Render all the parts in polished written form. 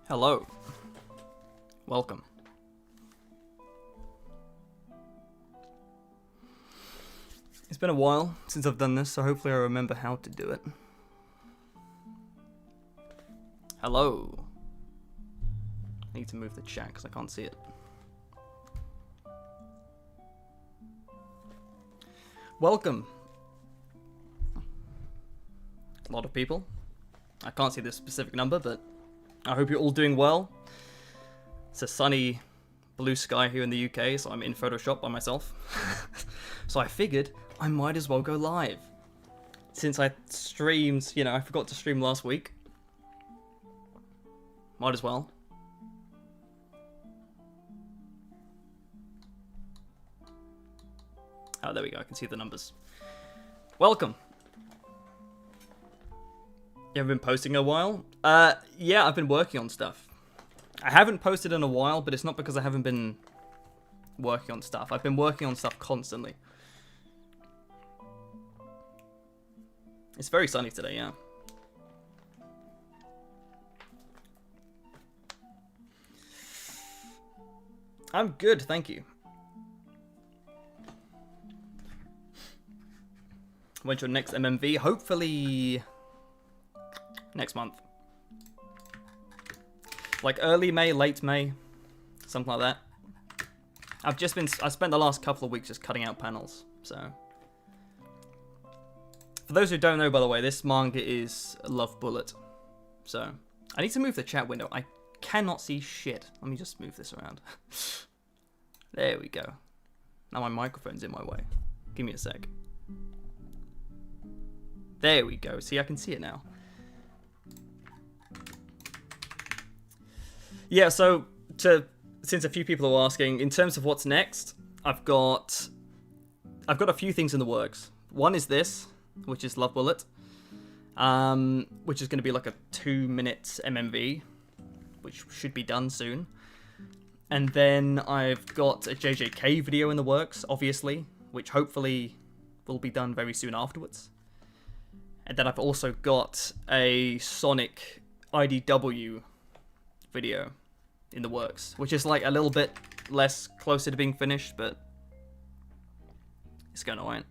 Hello. Welcome. It's been a while since I've done this, so hopefully I remember how to do it. Hello. I need to move the chat because I can't see it. Welcome. A lot of people. I can't see the specific number, but I hope you're all doing well. It's a sunny blue sky here in the UK, so I'm in Photoshop by myself. So I figured I might as well go live. Since I streamed, I forgot to stream last week. Might as well. Oh, there we go, I can see the numbers. Welcome. You haven't been posting in a while? Yeah, I've been working on stuff. I haven't posted in a while, but it's not because I haven't been working on stuff. I've been working on stuff constantly. It's very sunny today, yeah. I'm good, thank you. When's your next MMV? Hopefully next month. Like early May, late May, something like that. I spent the last couple of weeks just cutting out panels, so. For those who don't know, by the way, this manga is Love Bullet. So, I need to move the chat window. I cannot see shit. Let me just move this around. There we go. Now my microphone's in my way. Give me a sec. There we go. See, I can see it now. Yeah, so since a few people are asking, in terms of what's next, I've got a few things in the works. One is this, which is Love Bullet, which is going to be like a 2-minute MMV, which should be done soon. And then I've got a JJK video in the works, obviously, which hopefully will be done very soon afterwards. And then I've also got a Sonic IDW video in the works, which is like a little bit less closer to being finished, but it's going alright.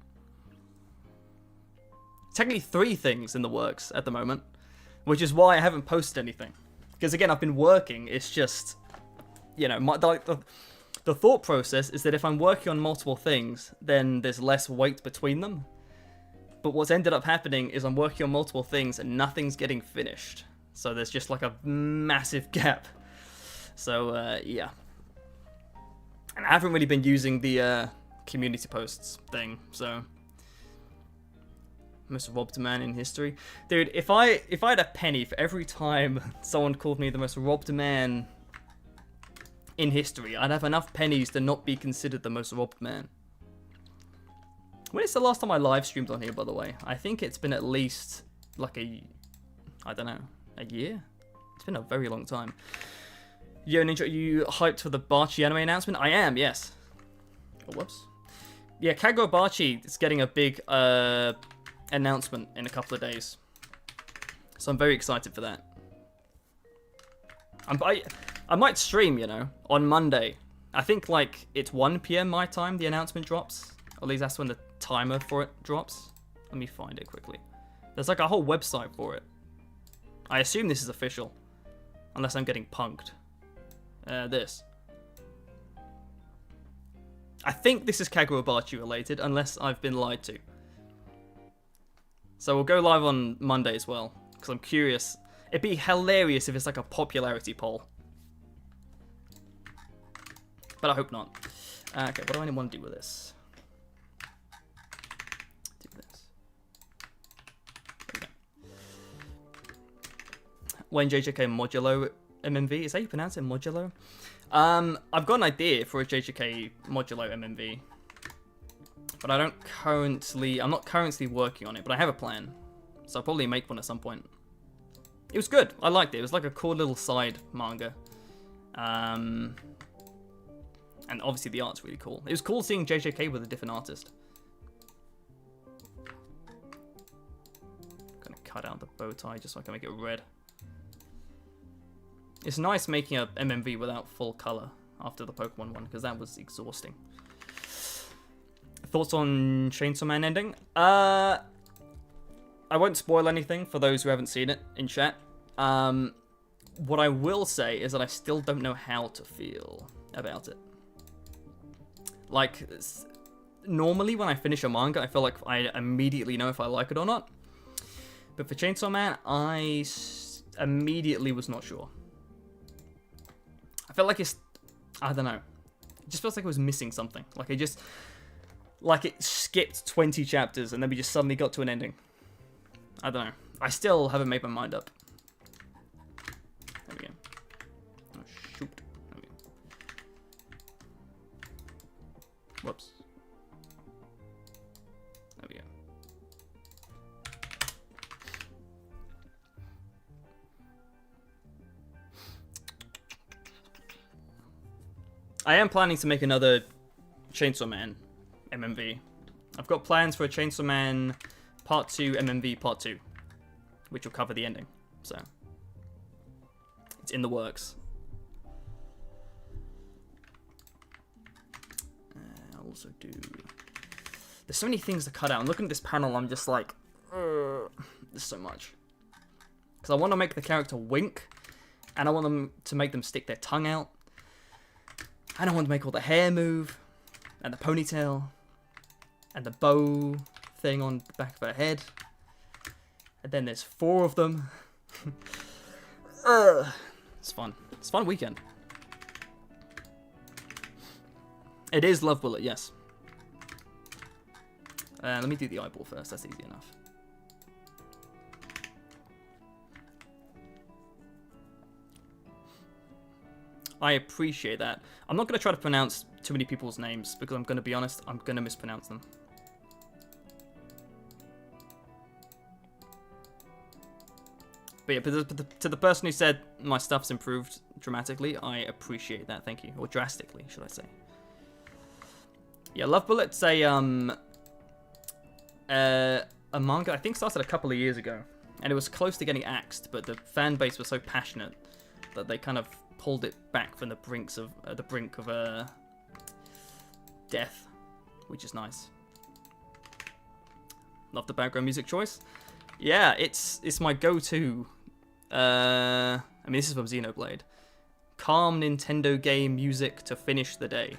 Technically 3 things in the works at the moment, which is why I haven't posted anything. Because again, I've been working, it's just, the thought process is that if I'm working on multiple things, then there's less weight between them. But what's ended up happening is I'm working on multiple things and nothing's getting finished. So there's just like a massive gap. So, yeah. And I haven't really been using the community posts thing, so. Most robbed man in history. Dude, if I had a penny for every time someone called me the most robbed man in history, I'd have enough pennies to not be considered the most robbed man. When is the last time I live streamed on here, by the way? I think it's been at least, like a year? It's been a very long time. Yo, Ninja, you hyped for the Bachi anime announcement? I am, yes. Oh, whoops. Yeah, Kagurabachi is getting a big announcement in a couple of days. So I'm very excited for that. I might stream, on Monday. I think, like, it's 1 PM my time the announcement drops. At least that's when the timer for it drops. Let me find it quickly. There's like a whole website for it. I assume this is official. Unless I'm getting punked. This. I think this is Kagurabachi related, unless I've been lied to. So we'll go live on Monday as well, because I'm curious. It'd be hilarious if it's like a popularity poll. But I hope not. Okay, what do I want to do with this? When JJK Modulo MMV, is that how you pronounce it, Modulo? I've got an idea for a JJK Modulo MMV, but I'm not currently working on it, but I have a plan, so I'll probably make one at some point. It was good, I liked it, it was like a cool little side manga, and obviously the art's really cool. It was cool seeing JJK with a different artist. I'm gonna cut out the bow tie just so I can make it red. It's nice making a MMV without full color after the Pokemon one, because that was exhausting. Thoughts on Chainsaw Man ending? I won't spoil anything for those who haven't seen it in chat. What I will say is that I still don't know how to feel about it. Like, normally when I finish a manga, I feel like I immediately know if I like it or not. But for Chainsaw Man, I immediately was not sure. I felt like I don't know. It just feels like it was missing something. Like it skipped 20 chapters and then we just suddenly got to an ending. I don't know. I still haven't made my mind up. There we go. Oh, shoot. There we go. Whoops. There we go. I am planning to make another Chainsaw Man MMV. I've got plans for a Chainsaw Man Part 2 MMV Part 2, which will cover the ending. So, it's in the works. I'll also do... There's so many things to cut out. I'm looking at this panel, I'm just like, there's so much. Because I want to make the character wink, and I want them to make them stick their tongue out. And I want to make all the hair move, and the ponytail, and the bow thing on the back of her head. And then there's 4 of them. It's fun. It's a fun weekend. It is Love Bullet, yes. Let me do the eyeball first, that's easy enough. I appreciate that. I'm not going to try to pronounce too many people's names, because I'm going to be honest, I'm going to mispronounce them. But yeah, to the person who said my stuff's improved dramatically, I appreciate that, thank you. Or drastically, should I say. Yeah, Love Bullet's a manga I think started a couple of years ago. And it was close to getting axed, but the fan base was so passionate that they kind of pulled it back from the brink of death, which is nice. Love the background music choice. Yeah, it's my go-to. I mean, this is from Xenoblade. Calm Nintendo game music to finish the day.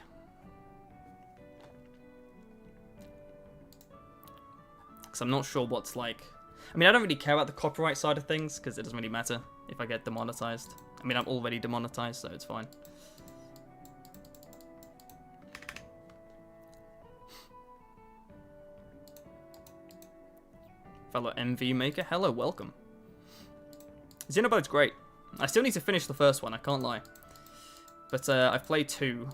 Because I'm not sure what's like. I mean, I don't really care about the copyright side of things because it doesn't really matter if I get demonetized. I mean, I'm already demonetized, so it's fine. Fellow MV maker, hello, welcome. Xenoblade's great. I still need to finish the first one, I can't lie. But I've played 2.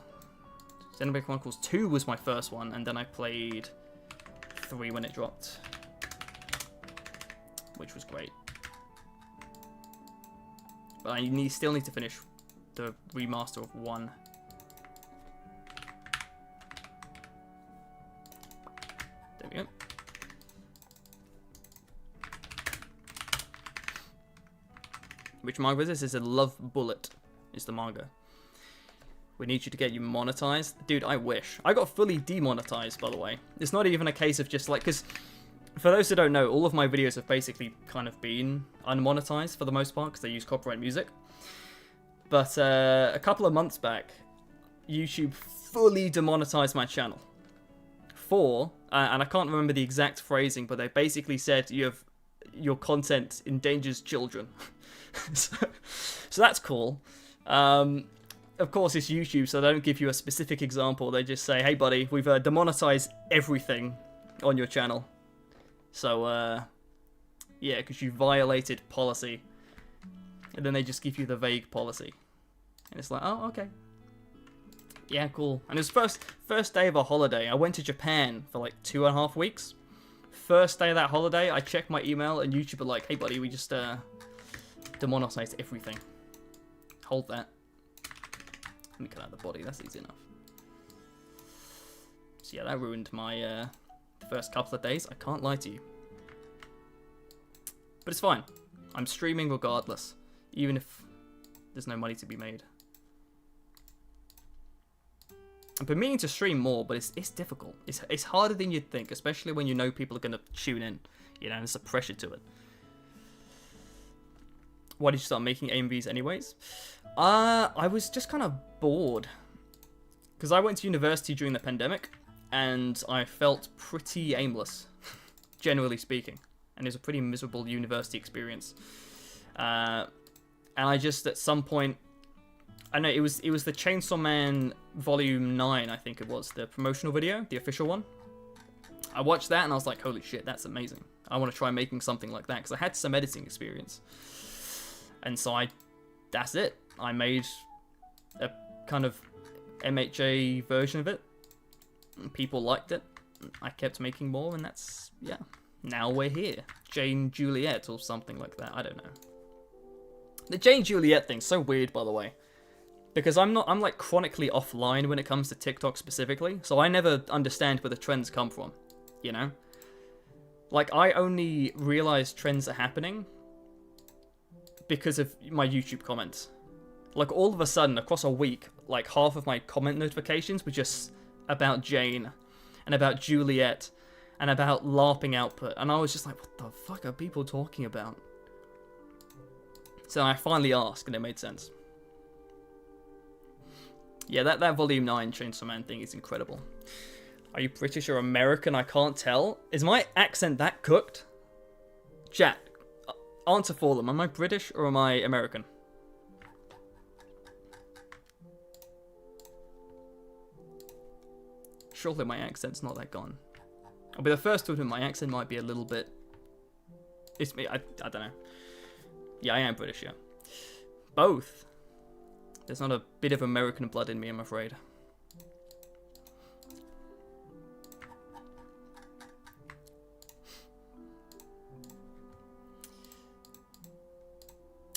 Xenoblade Chronicles 2 was my first one, and then I played 3 when it dropped. Which was great. But I still need to finish the remaster of 1. There we go. Which manga is this? This is a Love Bullet. Is the manga. We need you to get you monetized. Dude, I wish. I got fully demonetized, by the way. It's not even a case of just like... Because for those who don't know, all of my videos have basically kind of been unmonetized for the most part because they use copyright music. But a couple of months back, YouTube fully demonetized my channel. And I can't remember the exact phrasing, but they basically said your content endangers children. so that's cool. Of course, it's YouTube, so they don't give you a specific example. They just say, hey, buddy, we've demonetized everything on your channel. So, yeah, because you violated policy. And then they just give you the vague policy. And it's like, oh, okay. Yeah, cool. And it was first day of a holiday. I went to Japan for like 2.5 weeks. First day of that holiday, I checked my email, and YouTube were like, hey, buddy, we just demonetized everything. Hold that. Let me cut out the body, that's easy enough. So yeah, that ruined my first couple of days, I can't lie to you. But it's fine. I'm streaming regardless. Even if There's no money to be made. I've been meaning to stream more, but it's difficult. It's harder than you'd think, especially when you know people are going to tune in. You know, there's a pressure to it. Why did you start making AMVs anyways? I was just kind of bored. Because I went to university during the pandemic, and I felt pretty aimless, generally speaking. And it was a pretty miserable university experience. And I just, at some point, I know it was the Chainsaw Man Volume 9, I think it was, the promotional video, the official one. I watched that and I was like, holy shit, that's amazing. I want to try making something like that, because I had some editing experience. And so that's it. I made a kind of MHA version of it. People liked it. I kept making more, and that's, yeah. Now we're here. Jane Juliet or something like that. I don't know. The Jane Juliet thing's so weird, by the way. Because I'm like chronically offline when it comes to TikTok specifically, so I never understand where the trends come from, you know? Like, I only realize trends are happening because of my YouTube comments. Like, all of a sudden, across a week, like, half of my comment notifications were just about Jane, and about Juliet, and about LARPing output, and I was just like, what the fuck are people talking about? So I finally asked, and it made sense. Yeah, that Volume 9 Chainsaw Man thing is incredible. Are you British or American? I can't tell. Is my accent that cooked? Chat, answer for them. Am I British or am I American? Surely my accent's not that gone. I'll be the first to admit my accent might be a little bit... It's me, I don't know. Yeah, I am British, yeah. Both. There's not a bit of American blood in me, I'm afraid.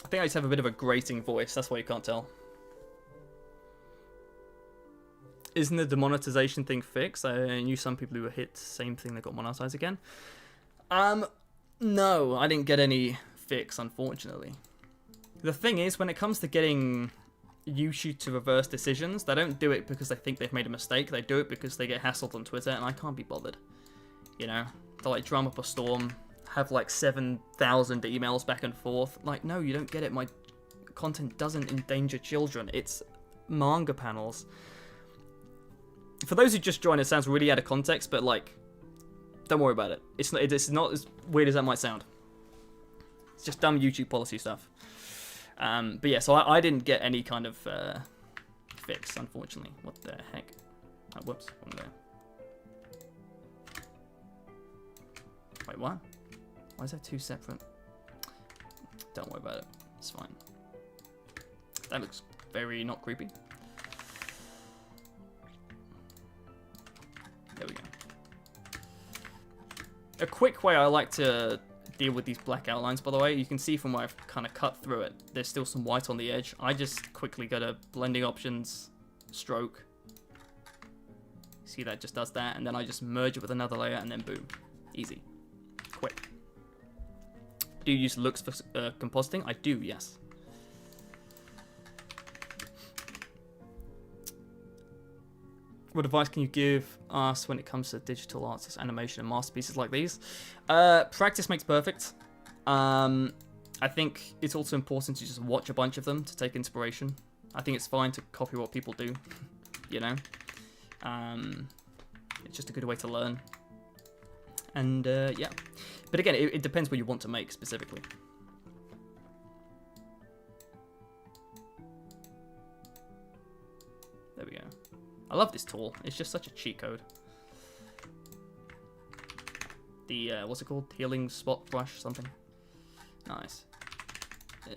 I think I just have a bit of a grating voice, that's why you can't tell. Isn't the demonetization thing fixed? I knew some people who were hit, same thing, they got monetized again. No, I didn't get any fix, unfortunately. The thing is, when it comes to getting YouTube to reverse decisions, they don't do it because they think they've made a mistake, they do it because they get hassled on Twitter, and I can't be bothered. You know? They'll like drum up a storm, have like 7,000 emails back and forth. Like, no, you don't get it, my content doesn't endanger children, it's manga panels. For those who just joined, it sounds really out of context, but like, don't worry about it. It's not as weird as that might sound. It's just dumb YouTube policy stuff. But yeah, so I didn't get any kind of fix, unfortunately. What the heck? Oh, whoops, one there. Wait, what? Why is that two separate? Don't worry about it. It's fine. That looks very not creepy. There we go. A quick way I like to deal with these black outlines, by the way, you can see from where I've kind of cut through it, there's still some white on the edge. I just quickly go to blending options, stroke. See, that just does that, and then I just merge it with another layer, and then boom. Easy. Quick. Do you use looks for compositing? I do, yes. What advice can you give us when it comes to digital arts, animation, and masterpieces like these? Practice makes perfect. I think it's also important to just watch a bunch of them to take inspiration. I think it's fine to copy what people do, you know? It's just a good way to learn. And, yeah. But again, it depends what you want to make specifically. There we go. I love this tool. It's just such a cheat code. The, what's it called? Healing spot brush something. Nice. I'm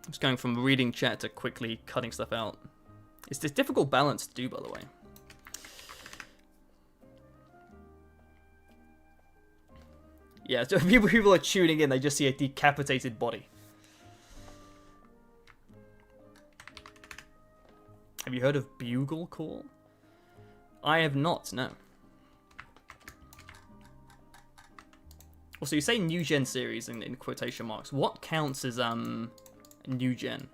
just going from reading chat to quickly cutting stuff out. It's this difficult balance to do, by the way. Yeah, so people are tuning in, they just see a decapitated body. Have you heard of bugle call? I have not, no. Also, you say new gen series in quotation marks. What counts as new gen?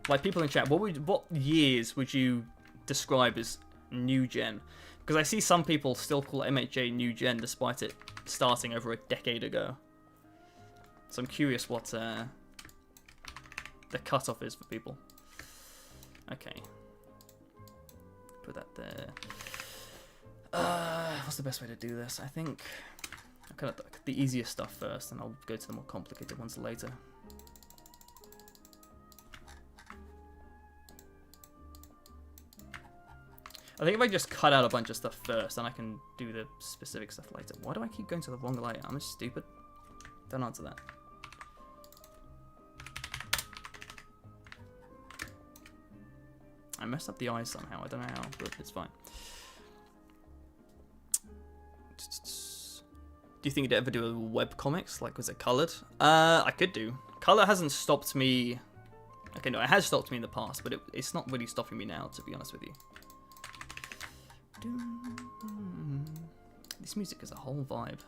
Like, people in chat, what years would you describe as new gen? Because I see some people still call MHA new gen despite it starting over a decade ago. So I'm curious what the cutoff is for people. Okay. Put that there. What's the best way to do this? I think I'm kind of the easiest stuff first, and I'll go to the more complicated ones later. I think if I just cut out a bunch of stuff first, then I can do the specific stuff later. Why do I keep going to the wrong layer? I'm just stupid. Don't answer that. I messed up the eyes somehow. I don't know how, but it's fine. Do you think you'd ever do a web comics? Like, was it colored? I could do. Color hasn't stopped me. Okay, no, it has stopped me in the past, but it's not really stopping me now, to be honest with you. This music is a whole vibe.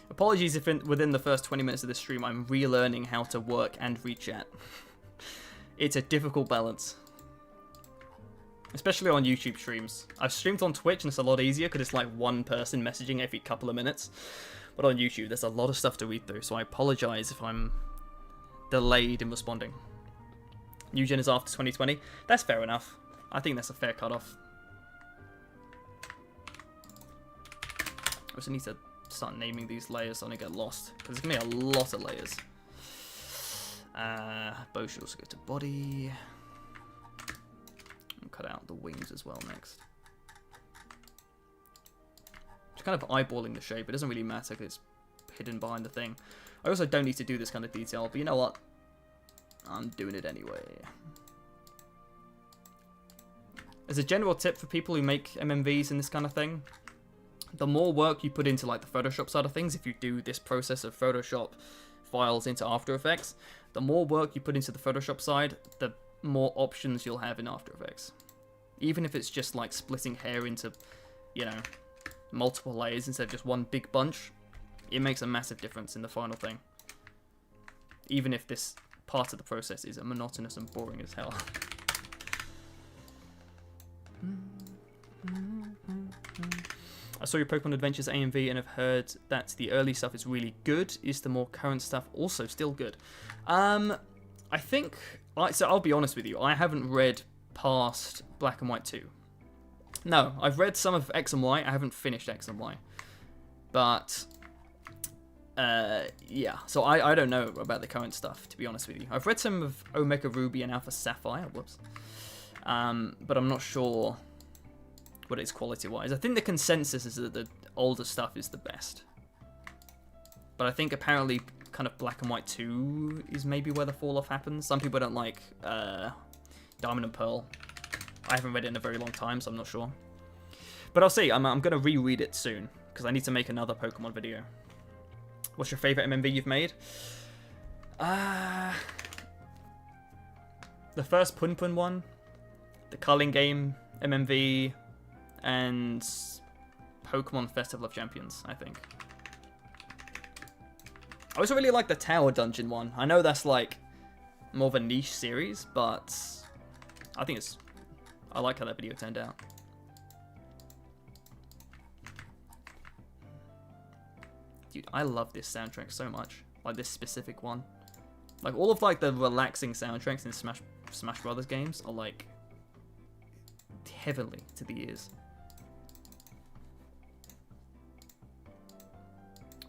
Apologies if within the first 20 minutes of this stream I'm relearning how to work and read chat. It's a difficult balance. Especially on YouTube streams. I've streamed on Twitch and it's a lot easier because it's like one person messaging every couple of minutes. But on YouTube there's a lot of stuff to read through, so I apologize if I'm delayed in responding. New gen is after 2020. That's fair enough. I think that's a fair cutoff. I also need to start naming these layers so I don't get lost, because there's going to be a lot of layers. Bow should also go to body. And cut out the wings as well next. Just kind of eyeballing the shape. It doesn't really matter because it's hidden behind the thing. I also don't need to do this kind of detail, but you know what? I'm doing it anyway. As a general tip for people who make MMVs and this kind of thing, the more work you put into like the Photoshop side of things, if you do this process of Photoshop files into After Effects, the more work you put into the Photoshop side, the more options you'll have in After Effects. Even if it's just like splitting hair into, you know, multiple layers instead of just one big bunch, it makes a massive difference in the final thing. Even if this part of the process is monotonous and boring as hell. I saw your Pokemon Adventures AMV and have heard that the early stuff is really good. Is the more current stuff also still good? I think... So I'll be honest with you. I haven't read past Black and White 2. No, I've read some of X and Y. I haven't finished X and Y. But... yeah, so I don't know about the current stuff, to be honest with you. I've read some of Omega Ruby and Alpha Sapphire, whoops. But I'm not sure what it is quality-wise. I think the consensus is that the older stuff is the best. But I think apparently kind of Black and White 2 is maybe where the fall-off happens. Some people don't like Diamond and Pearl. I haven't read it in a very long time, so I'm not sure. But I'll see. I'm going to reread it soon, because I need to make another Pokemon video. What's your favourite MMV you've made? The first Pun Pun one, the Culling Game MMV, and Pokemon Festival of Champions, I think. I also really like the Tower Dungeon one. I know that's like more of a niche series, but I think I like how that video turned out. Dude, I love this soundtrack so much. Like this specific one. Like all of like the relaxing soundtracks in Smash Brothers games are like heavenly to the ears.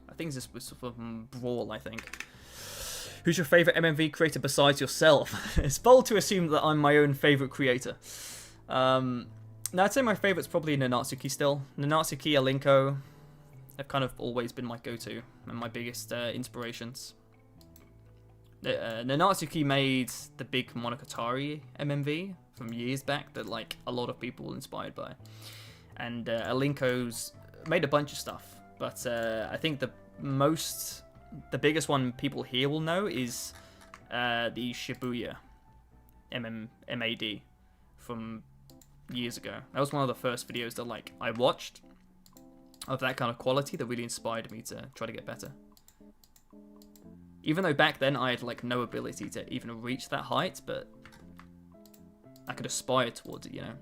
I think this was sort of Brawl, I think. Who's your favourite MMV creator besides yourself? It's bold to assume that I'm my own favourite creator. No, I'd say my favourite's probably Nanatsuki still. Nanatsuki, Alinko have kind of always been my go-to and my biggest inspirations. Nanatsuki made the big Monogatari MMV from years back that like a lot of people were inspired by. And Alinko's made a bunch of stuff, but I think the biggest one people here will know is the Shibuya MAD from years ago. That was one of the first videos that like I watched of that kind of quality that really inspired me to try to get better. Even though back then I had like no ability to even reach that height, but I could aspire towards it, you know.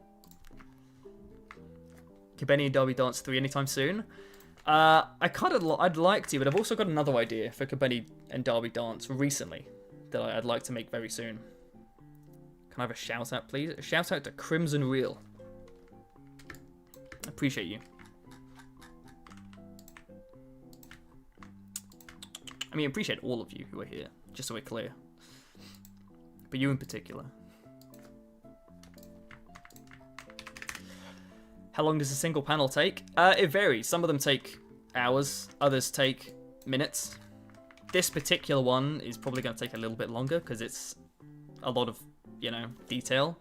Kabeni and Derby Dance 3 anytime soon? I'd like to, but I've also got another idea for Kabeni and Derby Dance recently that I'd like to make very soon. Can I have a shout out, please? A shout out to Crimson Reel. Appreciate you. I mean, appreciate all of you who are here, just so we're clear. But you in particular. How long does a single panel take? It varies. Some of them take hours, others take minutes. This particular one is probably going to take a little bit longer because it's a lot of, you know, detail.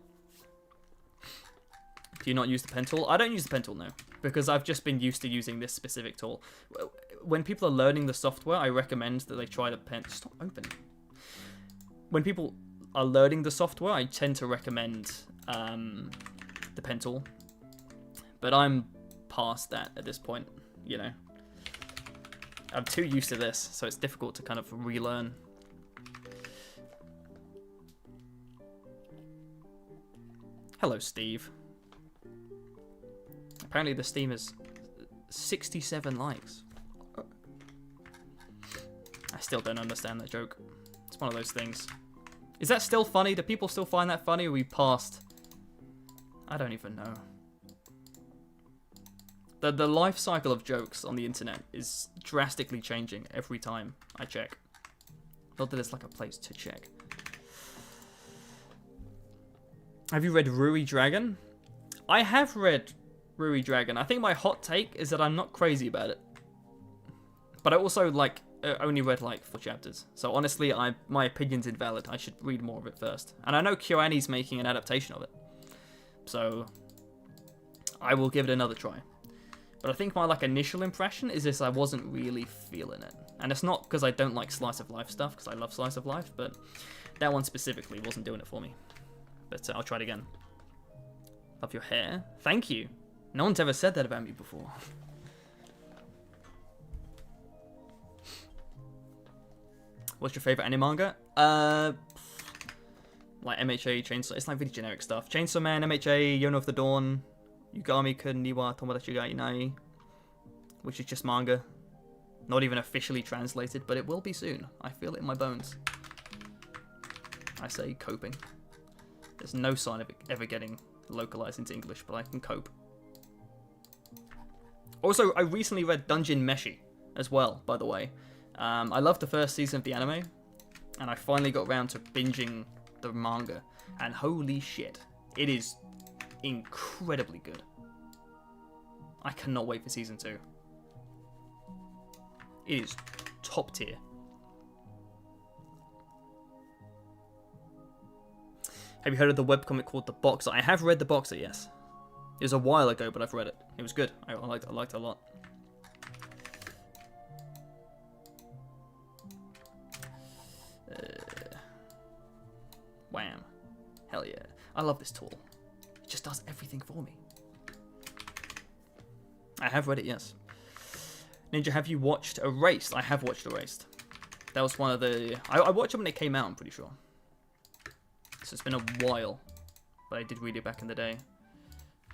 Do you not use the pen tool? I don't use the pen tool, no, because I've just been used to using this specific tool. When people are learning the software, I recommend that they try the pen. Stop opening. When people are learning the software, I tend to recommend the pen tool. But I'm past that at this point, you know. I'm too used to this, so it's difficult to kind of relearn. Hello, Steve. Apparently the Steam has 67 likes. I still don't understand that joke. It's one of those things. Is that still funny? Do people still find that funny, or are we past? I don't even know. The life cycle of jokes on the internet is drastically changing every time I check. Not that it's like a place to check. Have you read Ruri Dragon? I have read Ruri Dragon. I think my hot take is that I'm not crazy about it. But I also like only read like 4 chapters. So honestly, my opinion's invalid. I should read more of it first. And I know KyoAni's making an adaptation of it. So I will give it another try. But I think my like initial impression is this: I wasn't really feeling it. And it's not because I don't like slice of life stuff, because I love slice of life, but that one specifically wasn't doing it for me. But I'll try it again. Love your hair. Thank you. No one's ever said that about me before. What's your favorite anime manga? Like MHA, Chainsaw. It's like really generic stuff. Chainsaw Man, MHA, Yono of the Dawn, Yugami-kun niwa Tomodachi ga inai, which is just manga. Not even officially translated, but it will be soon. I feel it in my bones. I say coping. There's no sign of it ever getting localized into English, but I can cope. Also, I recently read Dungeon Meshi as well, by the way. I loved the first season of the anime, and I finally got around to binging the manga, and holy shit, it is incredibly good. I cannot wait for season 2. It is top tier. Have you heard of the webcomic called The Boxer? I have read The Boxer, yes. It was a while ago, but I've read it. It was good. I liked it a lot. Wham. Hell yeah. I love this tool. It just does everything for me. I have read it, yes. Ninja, have you watched Erased? I have watched Erased. That was one of the... I watched it when it came out, I'm pretty sure. So it's been a while. But I did read it back in the day.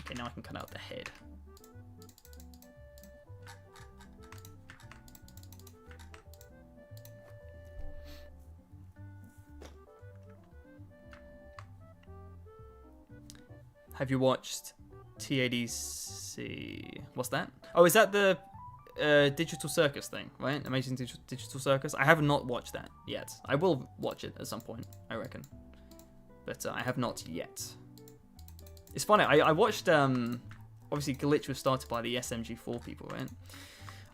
Okay, now I can cut out the head. Have you watched TADC? What's that? Oh, is that the Digital Circus thing, right? Amazing Digital Circus? I have not watched that yet. I will watch it at some point, I reckon. But I have not yet. It's funny, I watched, obviously Glitch was started by the SMG4 people, right?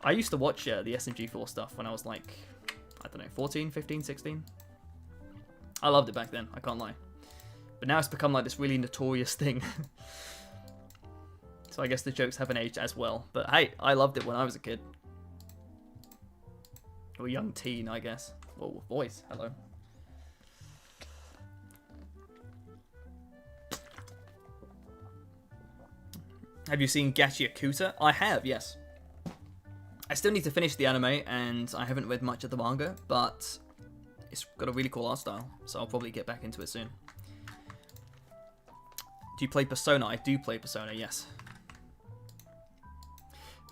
I used to watch the SMG4 stuff when I was like, I don't know, 14, 15, 16. I loved it back then, I can't lie. But now it's become like this really notorious thing. So I guess the jokes haven't aged as well. But hey, I loved it when I was a kid. Or a young teen, I guess. Whoa, boys, hello. Have you seen Gachi Akuta? I have, yes. I still need to finish the anime, and I haven't read much of the manga, but it's got a really cool art style, so I'll probably get back into it soon. Do you play Persona? I do play Persona, yes.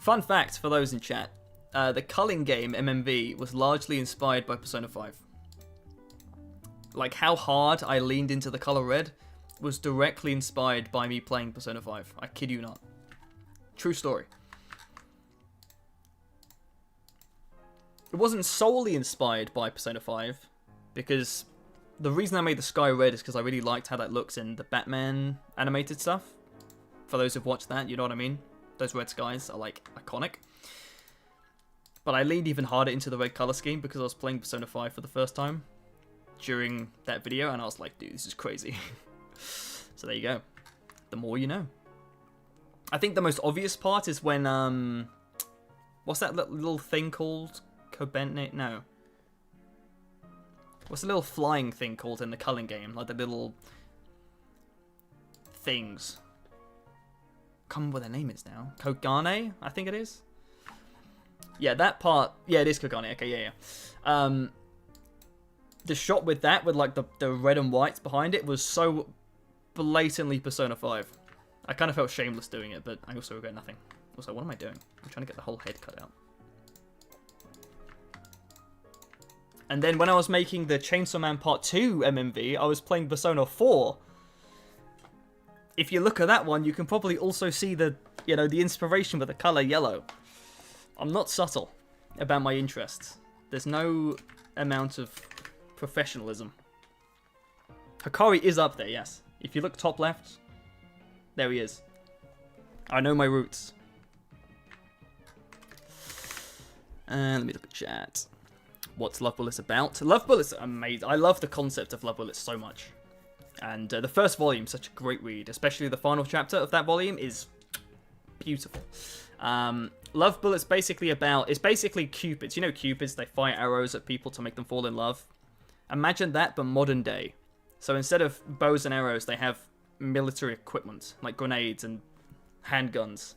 Fun fact for those in chat, the culling game, MMV, was largely inspired by Persona 5. Like, how hard I leaned into the color red was directly inspired by me playing Persona 5. I kid you not. True story. It wasn't solely inspired by Persona 5, because the reason I made the sky red is because I really liked how that looks in the Batman animated stuff. For those who've watched that, you know what I mean? Those red skies are, like, iconic. But I leaned even harder into the red color scheme because I was playing Persona 5 for the first time during that video, and I was like, dude, this is crazy. So there you go. The more you know. I think the most obvious part is when, what's that little thing called? Kobente? No. What's the little flying thing called in the culling game? Like the little things. I can't remember what their name is now. Kogane, I think it is. Yeah, that part. Yeah, it is Kogane. Okay, yeah. The shot with that, with like the red and whites behind it, was so blatantly Persona 5. I kind of felt shameless doing it, but I also regret nothing. Also, what am I doing? I'm trying to get the whole head cut out. And then when I was making the Chainsaw Man Part 2 MMV, I was playing Persona 4. If you look at that one, you can probably also see the, you know, the inspiration with the color yellow. I'm not subtle about my interests. There's no amount of professionalism. Hikari is up there, yes. If you look top left, there he is. I know my roots. And let me look at chat. What's Love Bullets about? Love Bullets are amazing. I love the concept of Love Bullets so much. And the first volume, such a great read. Especially the final chapter of that volume is beautiful. Love Bullets basically about... It's basically Cupids. You know Cupids? They fire arrows at people to make them fall in love. Imagine that, but modern day. So instead of bows and arrows, they have military equipment. Like grenades and handguns.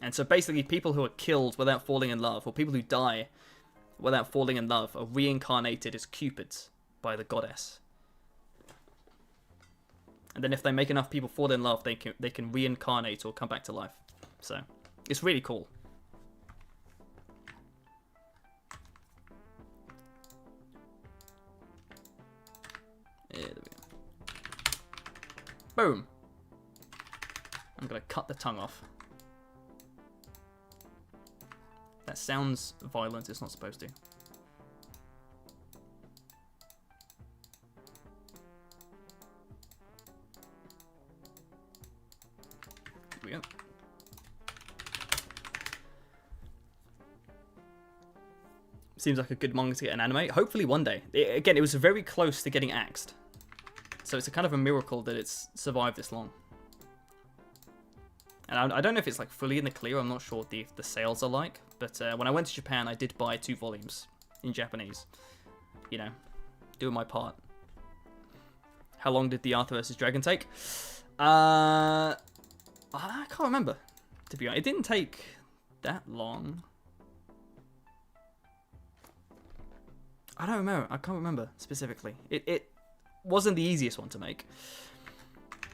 And so basically people who are killed without falling in love, or people who die without falling in love, are reincarnated as Cupids by the goddess. And then if they make enough people fall in love, they can reincarnate or come back to life. So, it's really cool. Yeah, there we go. Boom. I'm going to cut the tongue off. That sounds violent, it's not supposed to. Here we go. Seems like a good manga to get an anime. Hopefully one day. Again, it was very close to getting axed. So it's a kind of a miracle that it's survived this long. And I don't know if it's like fully in the clear. I'm not sure what the sales are like. But when I went to Japan, I did buy 2 volumes in Japanese. You know, doing my part. How long did the Arthur vs. Dragon take? I can't remember, to be honest. It didn't take that long. I don't remember. I can't remember specifically. It wasn't the easiest one to make.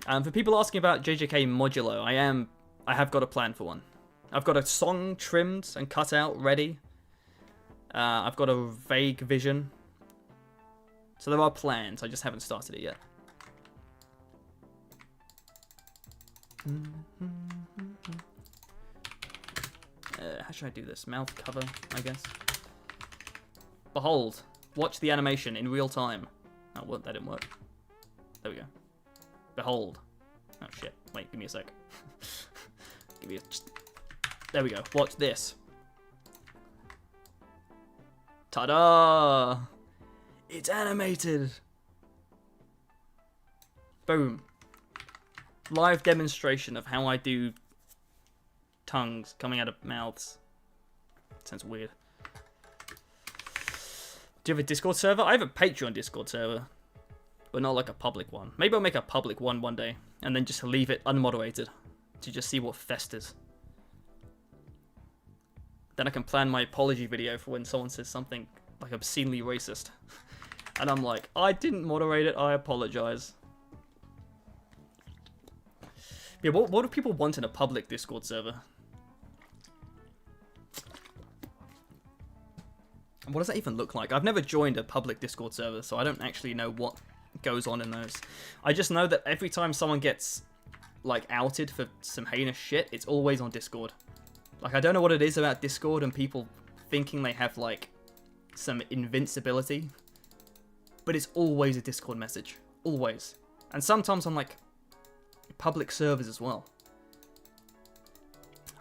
For people asking about JJK Modulo, I have got a plan for one. I've got a song trimmed and cut out ready. I've got a vague vision. So there are plans, I just haven't started it yet. How should I do this? Mouth cover, I guess. Behold, watch the animation in real time. Oh, well, that didn't work. There we go. Behold. Oh shit, wait, give me a sec. Give me a... There we go, watch this. Ta-da! It's animated! Boom. Live demonstration of how I do tongues coming out of mouths. Sounds weird. Do you have a Discord server? I have a Patreon Discord server, but not like a public one. Maybe I'll make a public one day, and then just leave it unmoderated to just see what festers. Then I can plan my apology video for when someone says something like obscenely racist. And I'm like, I didn't moderate it, I apologize. Yeah, what do people want in a public Discord server? What does that even look like? I've never joined a public Discord server, so I don't actually know what goes on in those. I just know that every time someone gets, like, outed for some heinous shit, it's always on Discord. Like, I don't know what it is about Discord and people thinking they have, like, some invincibility, but it's always a Discord message. Always. And sometimes on, like, public servers as well.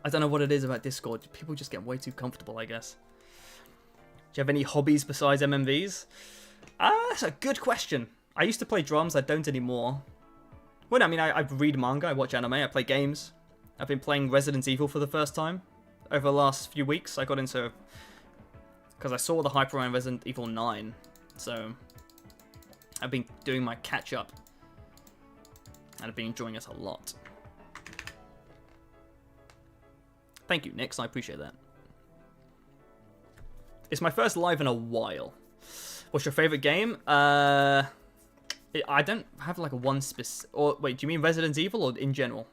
I don't know what it is about Discord. People just get way too comfortable, I guess. Do you have any hobbies besides MMVs? That's a good question. I used to play drums, I don't anymore. Well, I mean, I read manga, I watch anime, I play games. I've been playing Resident Evil for the first time. Over the last few weeks, I got into... because I saw the hype around Resident Evil 9. So, I've been doing my catch-up. And I've been enjoying it a lot. Thank you, Nix, I appreciate that. It's my first live in a while. What's your favourite game? I don't have like a one specific... Or wait, do you mean Resident Evil or in general?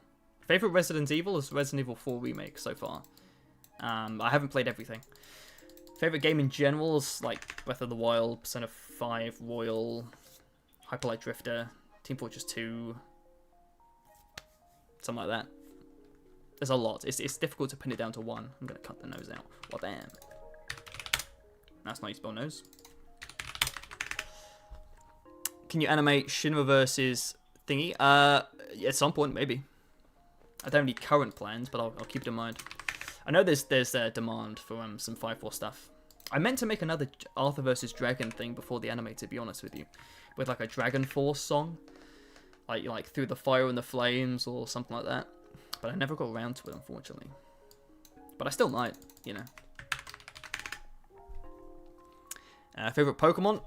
Favourite Resident Evil is Resident Evil 4 Remake so far. I haven't played everything. Favourite game in general is like Breath of the Wild, Persona 5, Royal, Hyper Light Drifter, Team Fortress 2, something like that. There's a lot. It's difficult to pin it down to one. I'm going to cut the nose out. Well, damn. That's not how you spell nose. Can you animate Shinra versus thingy? At some point, maybe. I don't have any current plans, but I'll keep it in mind. I know there's demand for some 5-4 stuff. I meant to make another Arthur versus Dragon thing before the anime, to be honest with you. With like a Dragon Force song. Like Through the Fire and the Flames or something like that. But I never got around to it, unfortunately. But I still might, you know. Favorite Pokemon?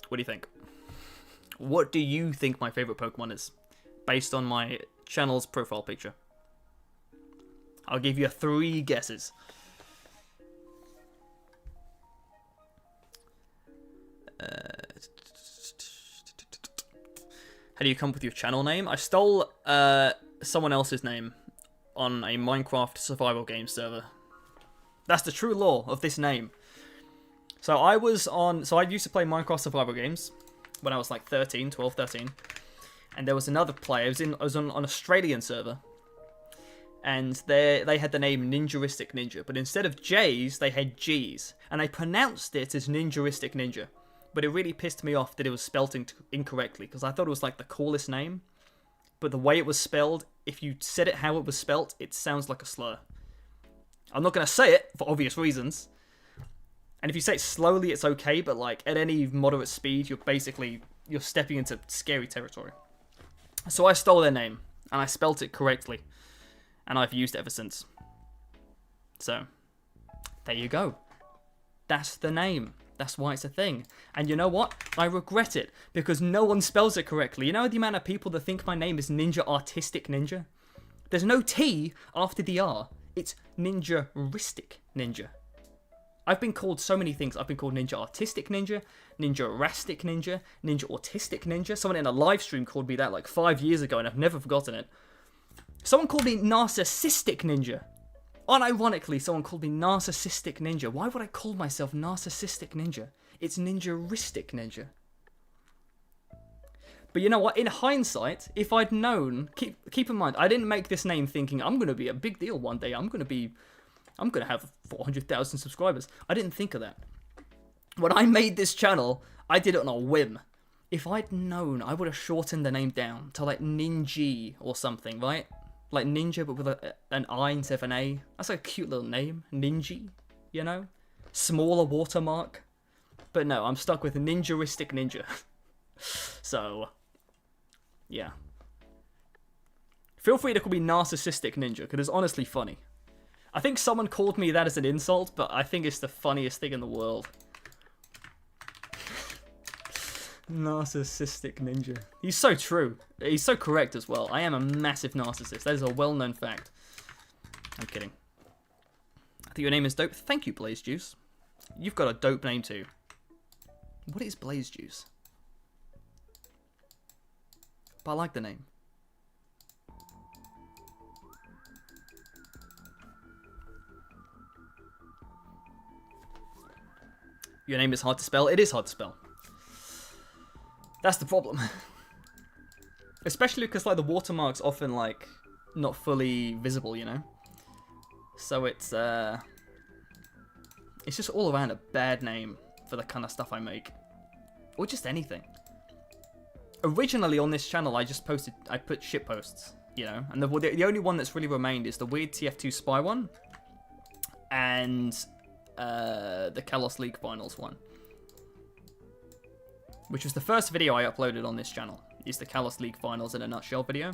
What do you think? What do you think my favorite Pokemon is? Based on my channel's profile picture. I'll give you 3 guesses. How do you come up with your channel name? I stole someone else's name on a Minecraft survival game server. That's the true lore of this name. So I used to play Minecraft survival games when I was like 12, 13. And there was another player, I was on an Australian server. And they had the name Ninjaristic Ninja. But instead of J's, they had G's. And they pronounced it as Ninjaristic Ninja. But it really pissed me off that it was spelt incorrectly. Because I thought it was like the coolest name. But the way it was spelled, if you said it how it was spelt, it sounds like a slur. I'm not going to say it, for obvious reasons. And if you say it slowly, it's okay. But like at any moderate speed, you're stepping into scary territory. So I stole their name. And I spelt it correctly. And I've used it ever since. So, there you go. That's the name. That's why it's a thing. And you know what? I regret it. Because no one spells it correctly. You know the amount of people that think my name is Ninja Artistic Ninja? There's no T after the R. It's Ninjaristic Ninja. I've been called so many things. I've been called Ninja Artistic Ninja, Ninja Rastic Ninja, Ninja Autistic Ninja. Someone in a live stream called me that like 5 years ago and I've never forgotten it. Someone called me Narcissistic Ninja. Unironically, someone called me Narcissistic Ninja. Why would I call myself Narcissistic Ninja? It's Ninjaristic Ninja. But you know what? In hindsight, if I'd known... Keep in mind, I didn't make this name thinking I'm going to be a big deal one day. I'm going to have 400,000 subscribers. I didn't think of that. When I made this channel, I did it on a whim. If I'd known, I would have shortened the name down to like Ninji or something, right? Like Ninja, but with an I instead of an A. That's like a cute little name. Ninji, you know? Smaller watermark. But no, I'm stuck with Ninjaristic Ninja. So, yeah. Feel free to call me Narcissistic Ninja, because it's honestly funny. I think someone called me that as an insult, but I think it's the funniest thing in the world. Narcissistic Ninja. He's so true. He's so correct as well. I am a massive narcissist. That is a well-known fact. I'm kidding. think your name is dope. Thank you, Blaze Juice. You've got a dope name too. What is Blaze Juice? But I like the name. Your name is hard to spell. It is hard to spell. That's the problem. Especially because like the watermark's often like not fully visible, you know? So it's just all around a bad name for the kind of stuff I make. Or just anything. Originally on this channel I put shit posts, you know? And the only one that's really remained is the weird TF2 spy one. And the Kalos League Finals one. Which was the first video I uploaded on this channel. Is the Kalos League Finals in a nutshell video.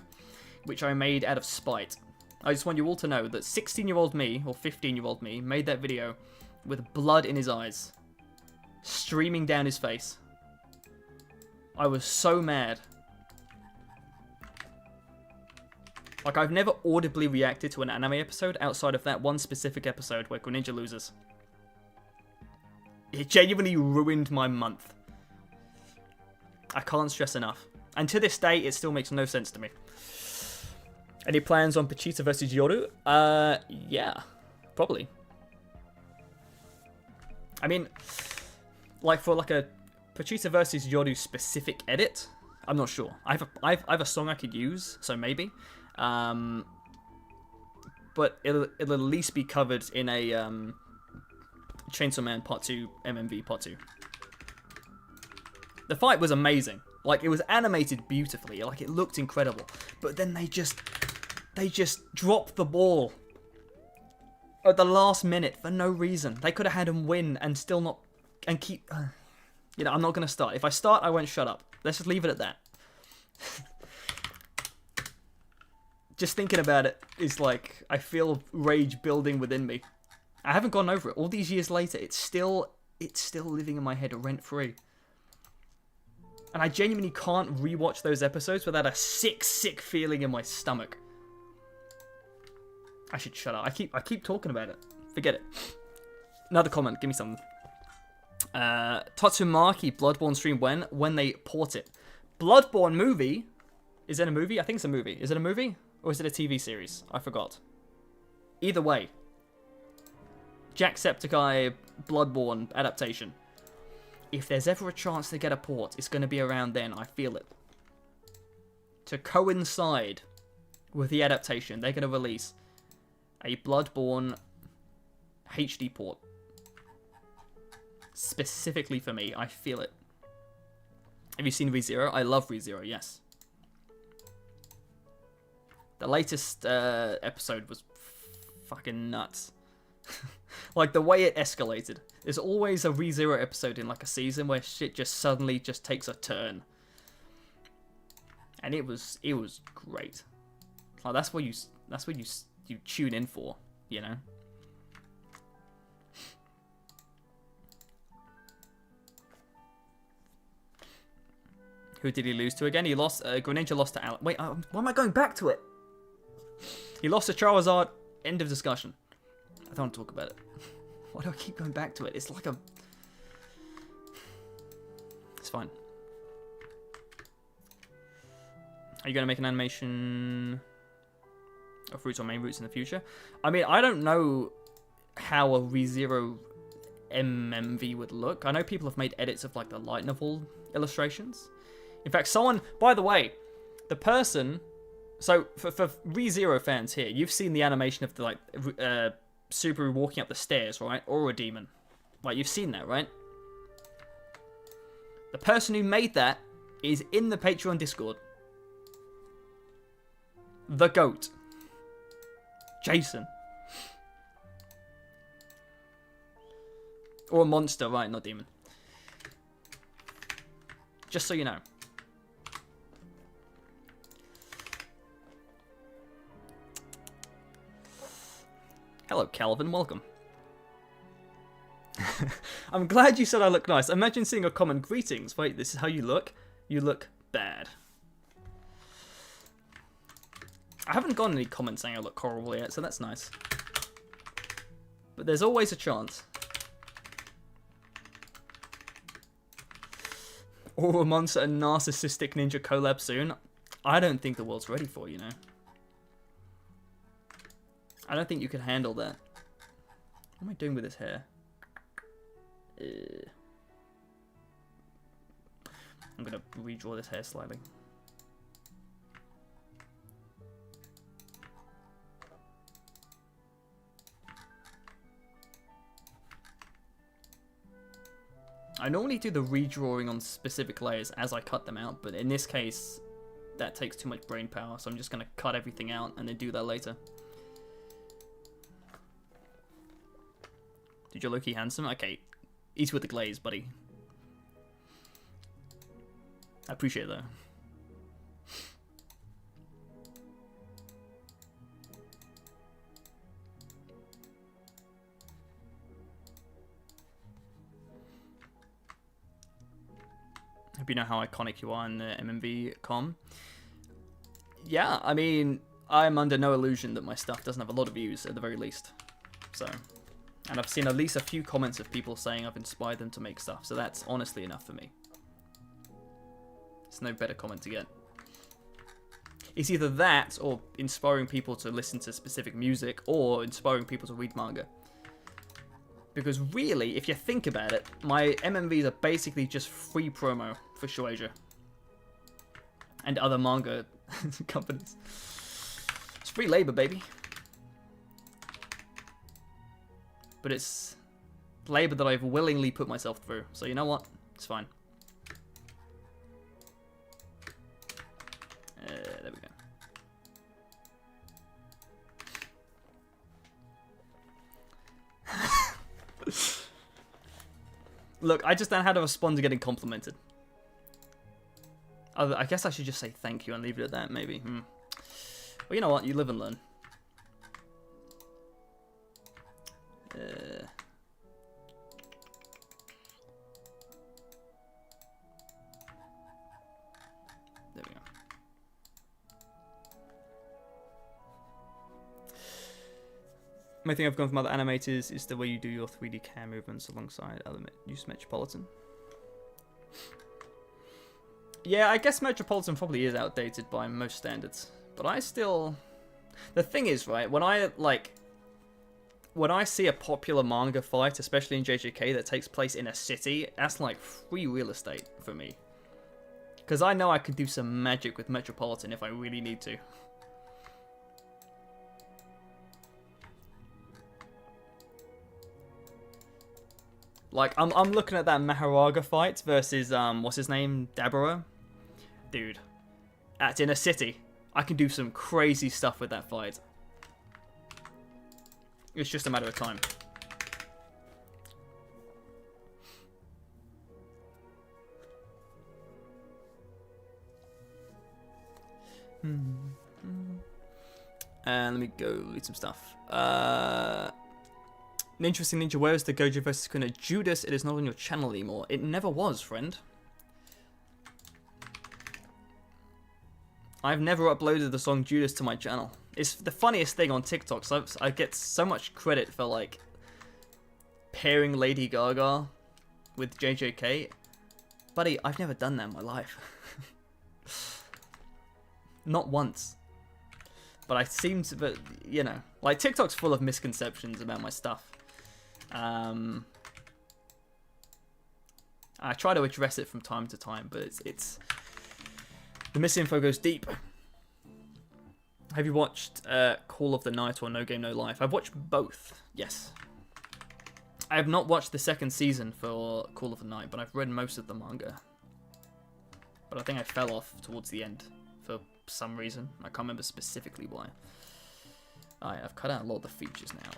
Which I made out of spite. I just want you all to know that 16-year-old me, or 15-year-old me, made that video with blood in his eyes. Streaming down his face. I was so mad. Like, I've never audibly reacted to an anime episode outside of that one specific episode where Greninja loses. It genuinely ruined my month. I can't stress enough. And to this day, it still makes no sense to me. Any plans on Pachita versus Yoru? Yeah. Probably. I mean, like for like a Pachita versus Yoru specific edit, I'm not sure. I have a song I could use, so maybe. But it'll at least be covered in a Chainsaw Man Part 2, MMV Part 2. The fight was amazing. Like, it was animated beautifully. Like, it looked incredible. But then they just dropped the ball at the last minute for no reason. They could have had him win and still not... And keep... you know, I'm not going to start. If I start, I won't shut up. Let's just leave it at that. Just thinking about it is like... I feel rage building within me. I haven't gone over it. All these years later, it's still living in my head rent-free. And I genuinely can't rewatch those episodes without a sick feeling in my stomach. I should shut up. I keep talking about it. Forget it. Another comment. Give me something. Tatsumaki Bloodborne stream when they port it. Bloodborne movie? Is it a movie? I think it's a movie. Is it a movie? Or is it a TV series? I forgot. Either way. Jacksepticeye Bloodborne adaptation. If there's ever a chance to get a port, it's going to be around then. I feel it. To coincide with the adaptation, they're going to release a Bloodborne HD port. Specifically for me, I feel it. Have you seen ReZero? I love ReZero, yes. The latest episode was fucking nuts. Like, the way it escalated. There's always a ReZero episode in, like, a season where shit just suddenly just takes a turn. And it was great. Like, that's what you tune in for, you know? Who did he lose to again? He lost, Greninja lost to Alan. Wait, why am I going back to it? He lost to Charizard, end of discussion. I don't want to talk about it. Why do I keep going back to it? It's like a... It's fine. Are you going to make an animation of Roots or Main Roots in the future? I mean, I don't know how a ReZero MMV would look. I know people have made edits of, like, the light novel illustrations. In fact, someone... By the way, the person... So, for ReZero fans here, you've seen the animation of the, like... Subaru walking up the stairs, right? Or a demon. Like, you've seen that, right? The person who made that is in the Patreon Discord. The GOAT. Jason. Or a monster, right? Not demon. Just so you know. Hello, Calvin. Welcome. I'm glad you said I look nice. Imagine seeing a comment, greetings. Wait, this is how you look? You look bad. I haven't gotten any comments saying I look horrible yet, so that's nice. But there's always a chance. Or a monster and narcissistic ninja collab soon. I don't think the world's ready for, you know. I don't think you can handle that. What am I doing with this hair? I'm gonna redraw this hair slightly. I normally do the redrawing on specific layers as I cut them out, but in this case, that takes too much brain power, so I'm just gonna cut everything out and then do that later. Dude, you're low-key handsome? Okay, eat with the glaze, buddy. I appreciate it, though. Hope you know how iconic you are in the MMV com. Yeah, I mean, I'm under no illusion that my stuff doesn't have a lot of views, at the very least. So, and I've seen at least a few comments of people saying I've inspired them to make stuff, so that's honestly enough for me. There's no better comment to get. It's either that, or inspiring people to listen to specific music, or inspiring people to read manga. Because really, if you think about it, my MMVs are basically just free promo for Shueisha. And other manga companies. It's free labor, baby. But it's labor that I've willingly put myself through. So you know what? It's fine. There we go. Look, I just don't know how to respond to getting complimented. I guess I should just say thank you and leave it at that, maybe. Well, you know what? You live and learn. There we go. Main thing I've gone from other animators is the way you do your 3D cam movements alongside other use Metropolitan. Yeah, I guess Metropolitan probably is outdated by most standards, but I still... The thing is, right, when I see a popular manga fight, especially in JJK, that takes place in a city, that's like free real estate for me. Because I know I can do some magic with Metropolitan if I really need to. Like, I'm looking at that Maharaga fight versus, what's his name? Daburo? Dude. That's in a city. I can do some crazy stuff with that fight. It's just a matter of time. And let me go read some stuff. An interesting ninja, where is the Gojo vs. Kuna? Judas, it is not on your channel anymore. It never was, friend. I've never uploaded the song Judas to my channel. It's the funniest thing on TikTok, so I get so much credit for, like, pairing Lady Gaga with JJK. Buddy, I've never done that in my life. Not once. But I seem to, but, you know, like, TikTok's full of misconceptions about my stuff. I try to address it from time to time, but it's the misinfo goes deep. Have you watched Call of the Night or No Game No Life? I've watched both, yes. I have not watched the second season for Call of the Night, but I've read most of the manga. But I think I fell off towards the end for some reason. I can't remember specifically why. Alright, I've cut out a lot of the features now.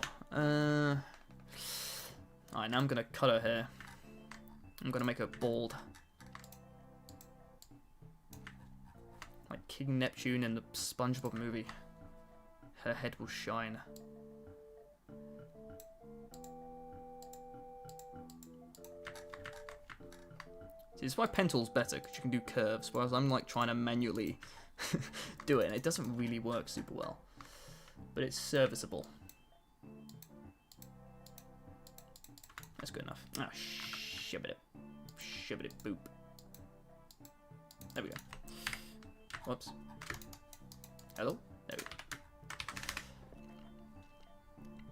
Alright, now I'm going to cut her hair. I'm going to make her bald. Like King Neptune in the SpongeBob movie. Her head will shine. See, this is why pen tool's better, because you can do curves, whereas I'm like trying to manually do it, and it doesn't really work super well. But it's serviceable. That's good enough. Ah, shibbit boop. There we go. Whoops. Hello? There we go.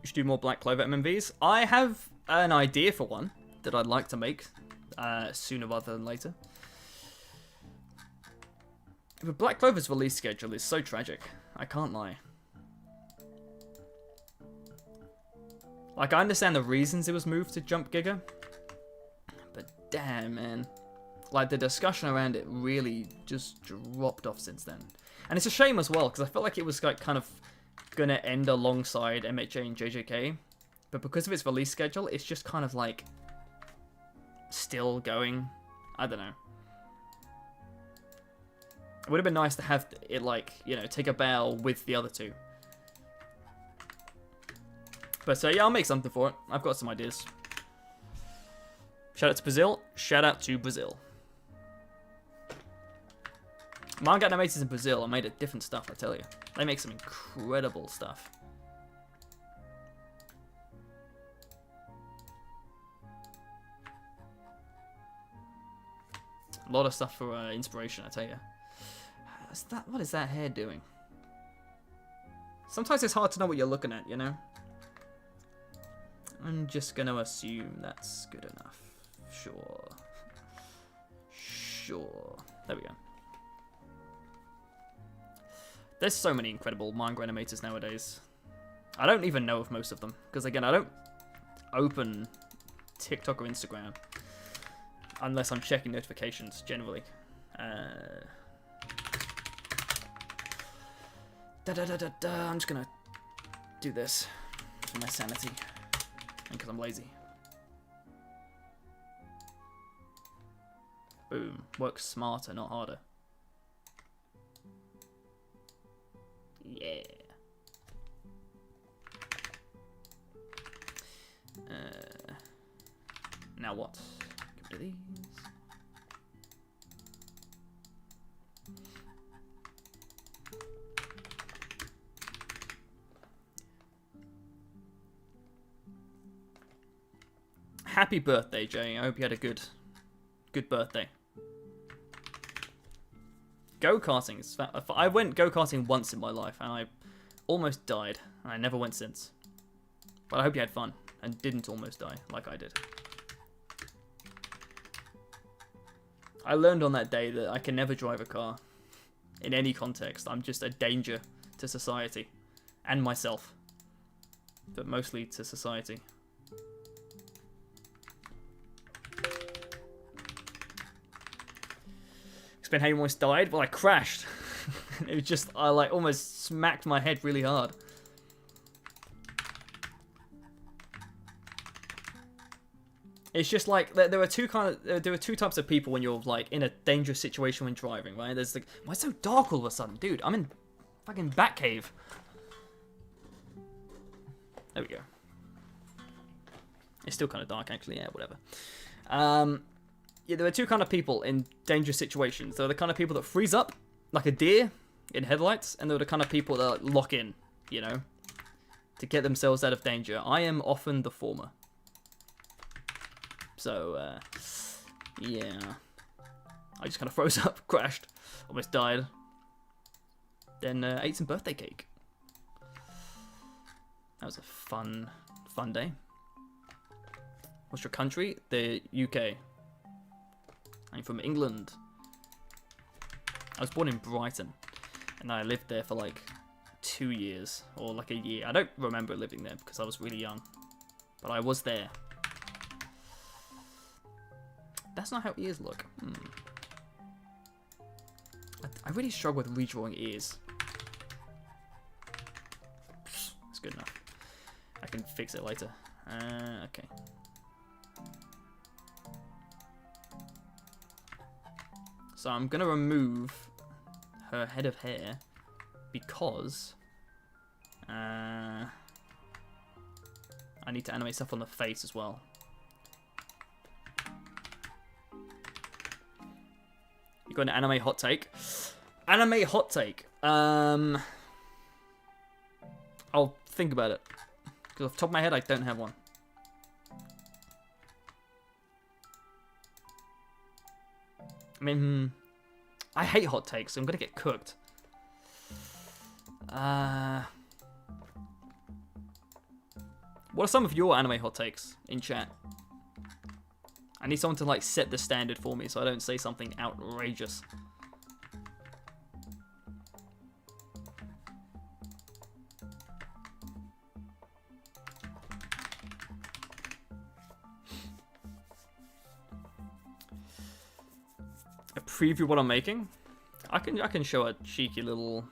You should do more Black Clover MMVs. I have an idea for one that I'd like to make sooner rather than later. But Black Clover's release schedule is so tragic. I can't lie. Like, I understand the reasons it was moved to Jump Giga, but damn, man. Like, the discussion around it really just dropped off since then. And it's a shame as well, because I felt like it was like kind of gonna end alongside MHA and JJK, but because of its release schedule, it's just kind of like still going. I don't know. It would have been nice to have it, like, you know, take a bow with the other two. But yeah, I'll make something for it. I've got some ideas. Shout out to Brazil. Shout out to Brazil. Manga animators in Brazil are made of different stuff, I tell you. They make some incredible stuff. A lot of stuff for inspiration, I tell you. What is that hair doing? Sometimes it's hard to know what you're looking at, you know? I'm just going to assume that's good enough. Sure. Sure. There we go. There's so many incredible manga animators nowadays. I don't even know of most of them. Because, again, I don't open TikTok or Instagram unless I'm checking notifications, generally. I'm just going to do this for my sanity. And because I'm lazy. Boom. Work smarter, not harder. Yeah. Now what? Get rid of these. Happy birthday, Jay. I hope you had a good birthday. Go-karting. I went go-karting once in my life, and I almost died, and I never went since. But I hope you had fun, and didn't almost die, like I did. I learned on that day that I can never drive a car. In any context. I'm just a danger to society. And myself. But mostly to society. Explain how you almost died? Well, I crashed. It was just, I like almost smacked my head really hard. It's just like there were two types of people when you're like in a dangerous situation when driving, right? There's like, why is it so dark all of a sudden, dude? I'm in fucking Batcave. There we go. It's still kind of dark, actually. Yeah, whatever. Yeah, there were two kind of people in dangerous situations. There were the kind of people that freeze up like a deer in headlights, and there were the kind of people that lock in, you know, to get themselves out of danger. I am often the former. So, yeah. I just kind of froze up, crashed, almost died. Then ate some birthday cake. That was a fun day. What's your country? The UK. I'm from England. I was born in Brighton, and I lived there for like 2 years, or like a year. I don't remember living there because I was really young, but I was there. That's not how ears look. I really struggle with redrawing ears. That's good enough. I can fix it later. Okay. So I'm going to remove her head of hair because I need to animate stuff on the face as well. You got an anime hot take? Anime hot take. I'll think about it. Because off the top of my head, I don't have one. I mean, I hate hot takes, so I'm gonna get cooked. What are some of your anime hot takes in chat? I need someone to like set the standard for me so I don't say something outrageous. A preview what I'm making? I can show a cheeky little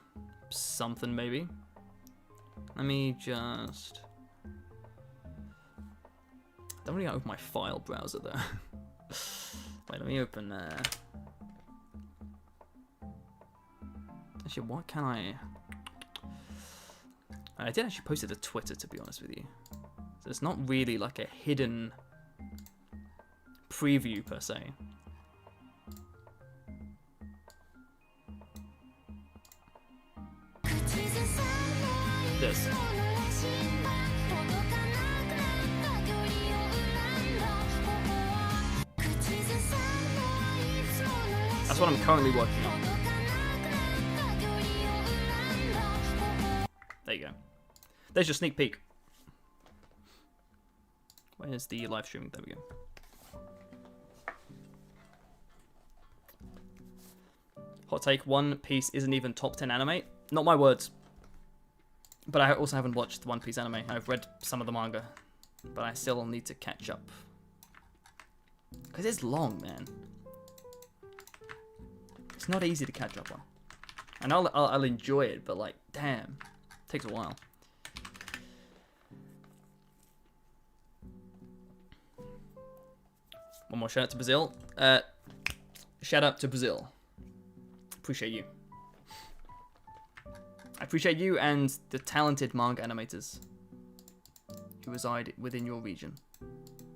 something maybe. Let me just... Don't really open my file browser though. Wait, let me open Actually, what can I did actually post it to Twitter, to be honest with you. So it's not really like a hidden preview per se. This. That's what I'm currently working on. There you go. There's your sneak peek. Where's the live streaming? There we go. Hot take, One Piece isn't even top 10 anime. Not my words. But I also haven't watched One Piece anime. I've read some of the manga. But I still need to catch up. Because it's long, man. It's not easy to catch up on. And I'll enjoy it, but like, damn. It takes a while. One more shout out to Brazil. Shout out to Brazil. Appreciate you. I appreciate you and the talented manga animators who reside within your region.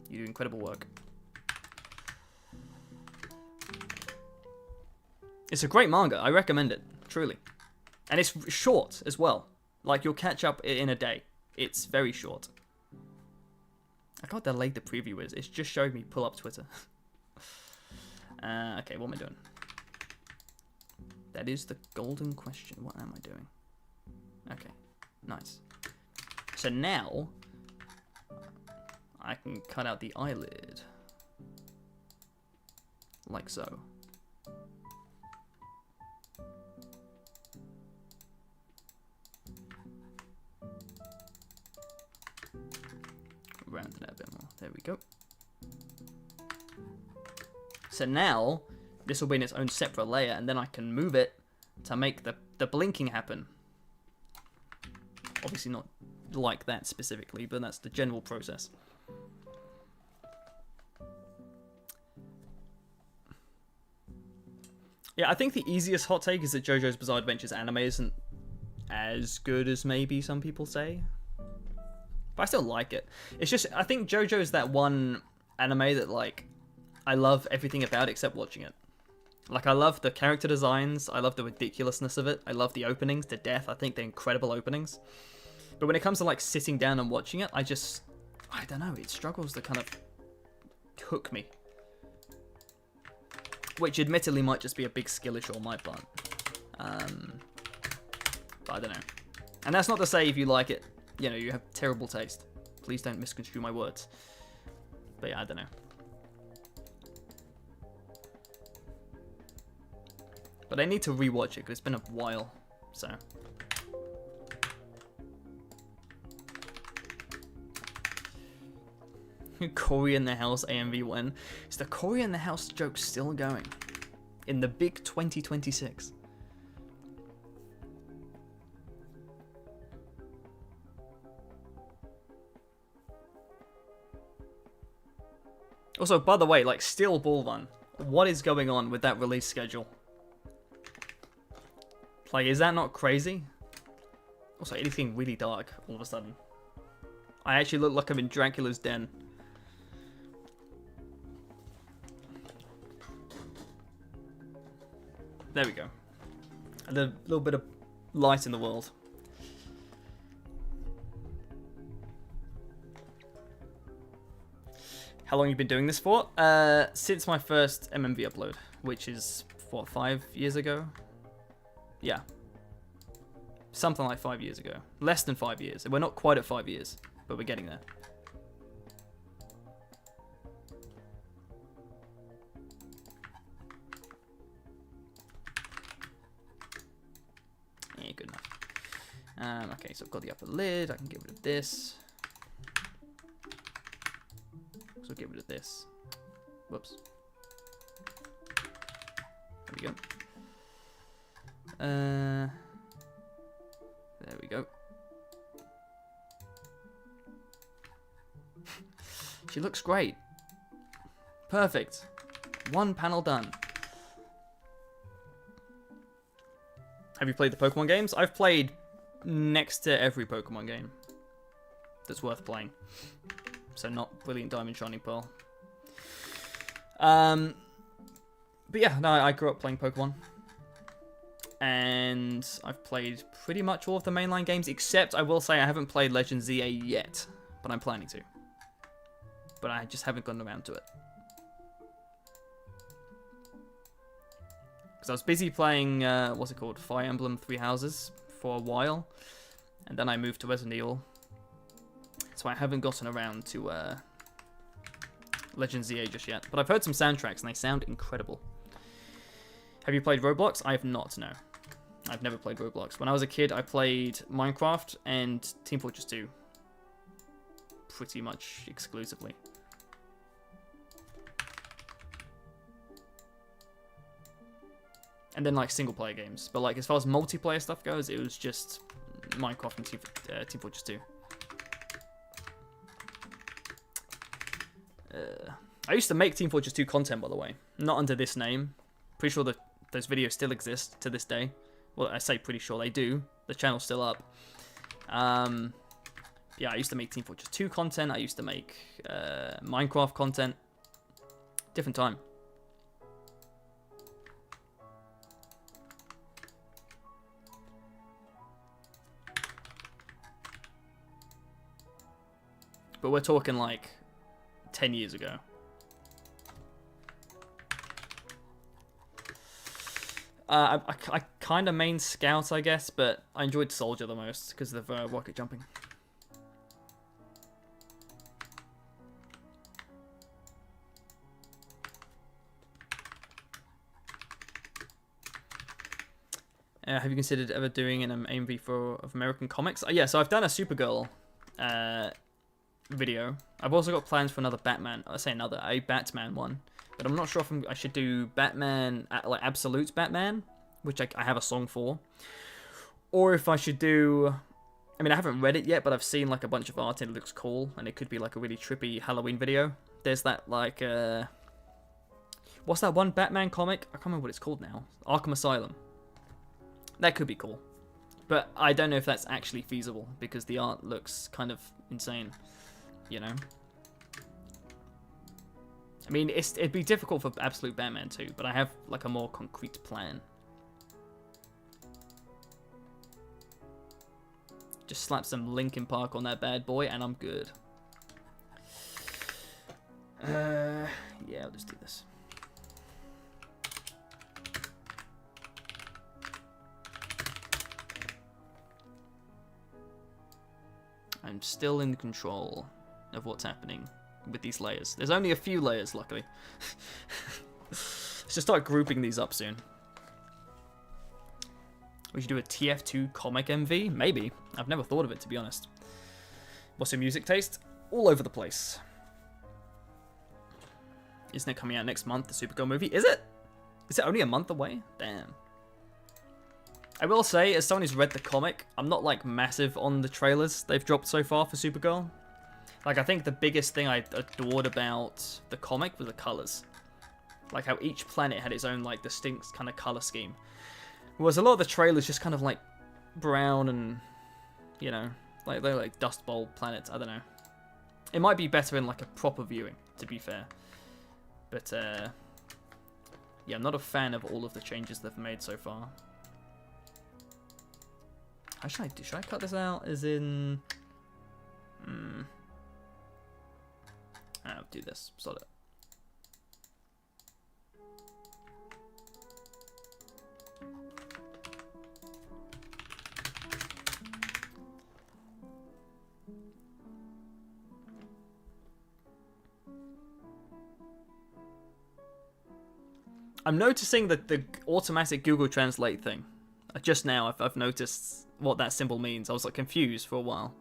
You do incredible work. It's a great manga. I recommend it, truly. And it's short as well. Like, you'll catch up in a day. It's very short. I can't delayed the preview is. It's just showing me pull up Twitter. Okay, what am I doing? That is the golden question. What am I doing? Okay, nice. So now, I can cut out the eyelid. Like so. Round it out a bit more. There we go. So now, this will be in its own separate layer, and then I can move it to make the blinking happen. Obviously not like that specifically, but that's the general process. Yeah, I think the easiest hot take is that JoJo's Bizarre Adventures anime isn't as good as maybe some people say. But I still like it. It's just, I think JoJo's that one anime that, like, I love everything about it except watching it. Like, I love the character designs, I love the ridiculousness of it, I love the openings to death, I think they're incredible openings. But when it comes to, like, sitting down and watching it, I don't know, it struggles to kind of hook me. Which admittedly might just be a big skill issue on my part. But I don't know. And that's not to say if you like it, you know, you have terrible taste. Please don't misconstrue my words. But yeah, I don't know. But I need to rewatch it because it's been a while, so. Cory in the House AMV win. Is the Cory in the House joke still going? In the big 2026? Also, by the way, like, Steel Ball Run, what is going on with that release schedule? Like, is that not crazy? Also, it's getting really dark all of a sudden. I actually look like I'm in Dracula's den. There we go. A little bit of light in the world. How long you been doing this for? Since my first MMV upload, which is, what, 5 years ago? Yeah. Something like 5 years ago. Less than 5 years. We're not quite at 5 years, but we're getting there. Yeah, good enough. Okay, so I've got the upper lid. I can get rid of this. So get rid of this. Whoops. There we go. There we go. She looks great. Perfect. One panel done. Have you played the Pokemon games? I've played next to every Pokemon game that's worth playing. So not Brilliant Diamond, Shining Pearl. But yeah, no, I grew up playing Pokemon. And I've played pretty much all of the mainline games, except I will say I haven't played Legend ZA yet, but I'm planning to. But I just haven't gotten around to it. Because I was busy playing, what's it called? Fire Emblem Three Houses for a while. And then I moved to Resident Evil. So I haven't gotten around to Legend ZA just yet. But I've heard some soundtracks and they sound incredible. Have you played Roblox? I have not, no. I've never played Roblox. When I was a kid, I played Minecraft and Team Fortress 2. Pretty much exclusively. And then like single player games. But like as far as multiplayer stuff goes, it was just Minecraft and Team Fortress 2. I used to make Team Fortress 2 content, by the way. Not under this name. Pretty sure that those videos still exist to this day. Well, I say pretty sure they do. The channel's still up. Yeah, I used to make Team Fortress 2 content. I used to make Minecraft content. Different time. But we're talking like 10 years ago. I kind of main Scout, I guess, but I enjoyed Soldier the most because of rocket jumping. Have you considered ever doing an MMV of American comics? Yeah, so I've done a Supergirl video. I've also got plans for another Batman. I say another, a Batman one. But I'm not sure if I should do Batman, like Absolute Batman, which I have a song for. Or if I should do... I mean, I haven't read it yet, but I've seen like a bunch of art and it looks cool. And it could be like a really trippy Halloween video. There's that like... what's that one Batman comic? I can't remember what it's called now. Arkham Asylum. That could be cool. But I don't know if that's actually feasible because the art looks kind of insane. You know? I mean, it'd be difficult for Absolute Batman too, but I have like a more concrete plan. Just slap some Linkin Park on that bad boy and I'm good. Yeah, I'll just do this. I'm still in control of what's happening with these layers. There's only a few layers, luckily. Let's just start grouping these up soon. We should do a TF2 comic MV? Maybe. I've never thought of it, to be honest. What's your music taste? All over the place. Isn't it coming out next month, the Supergirl movie? Is it? Is it only a month away? Damn. I will say, as someone who's read the comic, I'm not like massive on the trailers they've dropped so far for Supergirl. Like, I think the biggest thing I adored about the comic was the colors. Like how each planet had its own like distinct kind of color scheme. Whereas a lot of the trailers just kind of like brown and, you know, like they're like Dust Bowl planets. I don't know. It might be better in like a proper viewing, to be fair. But yeah, I'm not a fan of all of the changes they've made so far. How should I do? Should I cut this out? As in, do this. Sod it. I'm noticing that the automatic Google Translate thing. Just now, I've noticed what that symbol means. I was like confused for a while.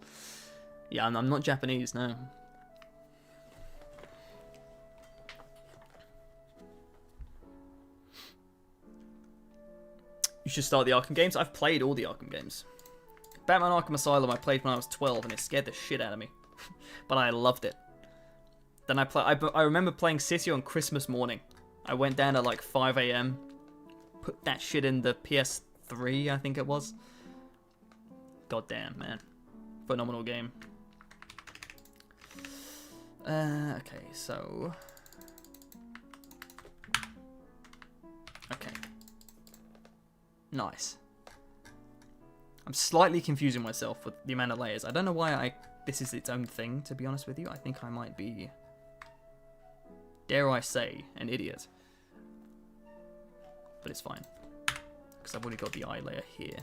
Yeah, I'm not Japanese, no. You should start the Arkham games. I've played all the Arkham games. Batman Arkham Asylum I played when I was 12 and it scared the shit out of me. But I loved it. Then I remember playing City on Christmas morning. I went down at like 5 AM. Put that shit in the PS3, I think it was. God damn, man. Phenomenal game. Okay, so... Okay. Nice. I'm slightly confusing myself with the amount of layers. I don't know why this is its own thing, to be honest with you. I think I might be... dare I say, an idiot. But it's fine. Because I've already got the eye layer here.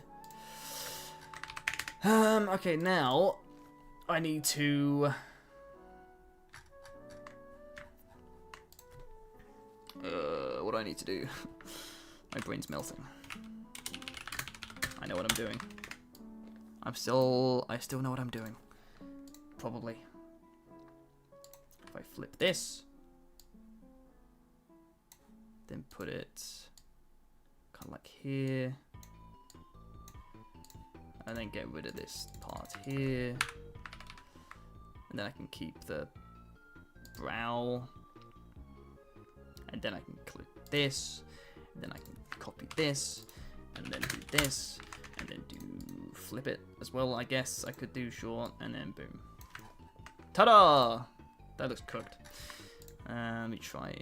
Okay, now I need to... what do I need to do? My brain's melting. I know what I'm doing. I still know what I'm doing. Probably. If I flip this... then put it kind of like here, and then get rid of this part here, and then I can keep the brow, and then I can click this, and then I can copy this, and then do this, and then do flip it as well. I guess I could do short, and then boom. Ta-da! That looks cooked. Let me try.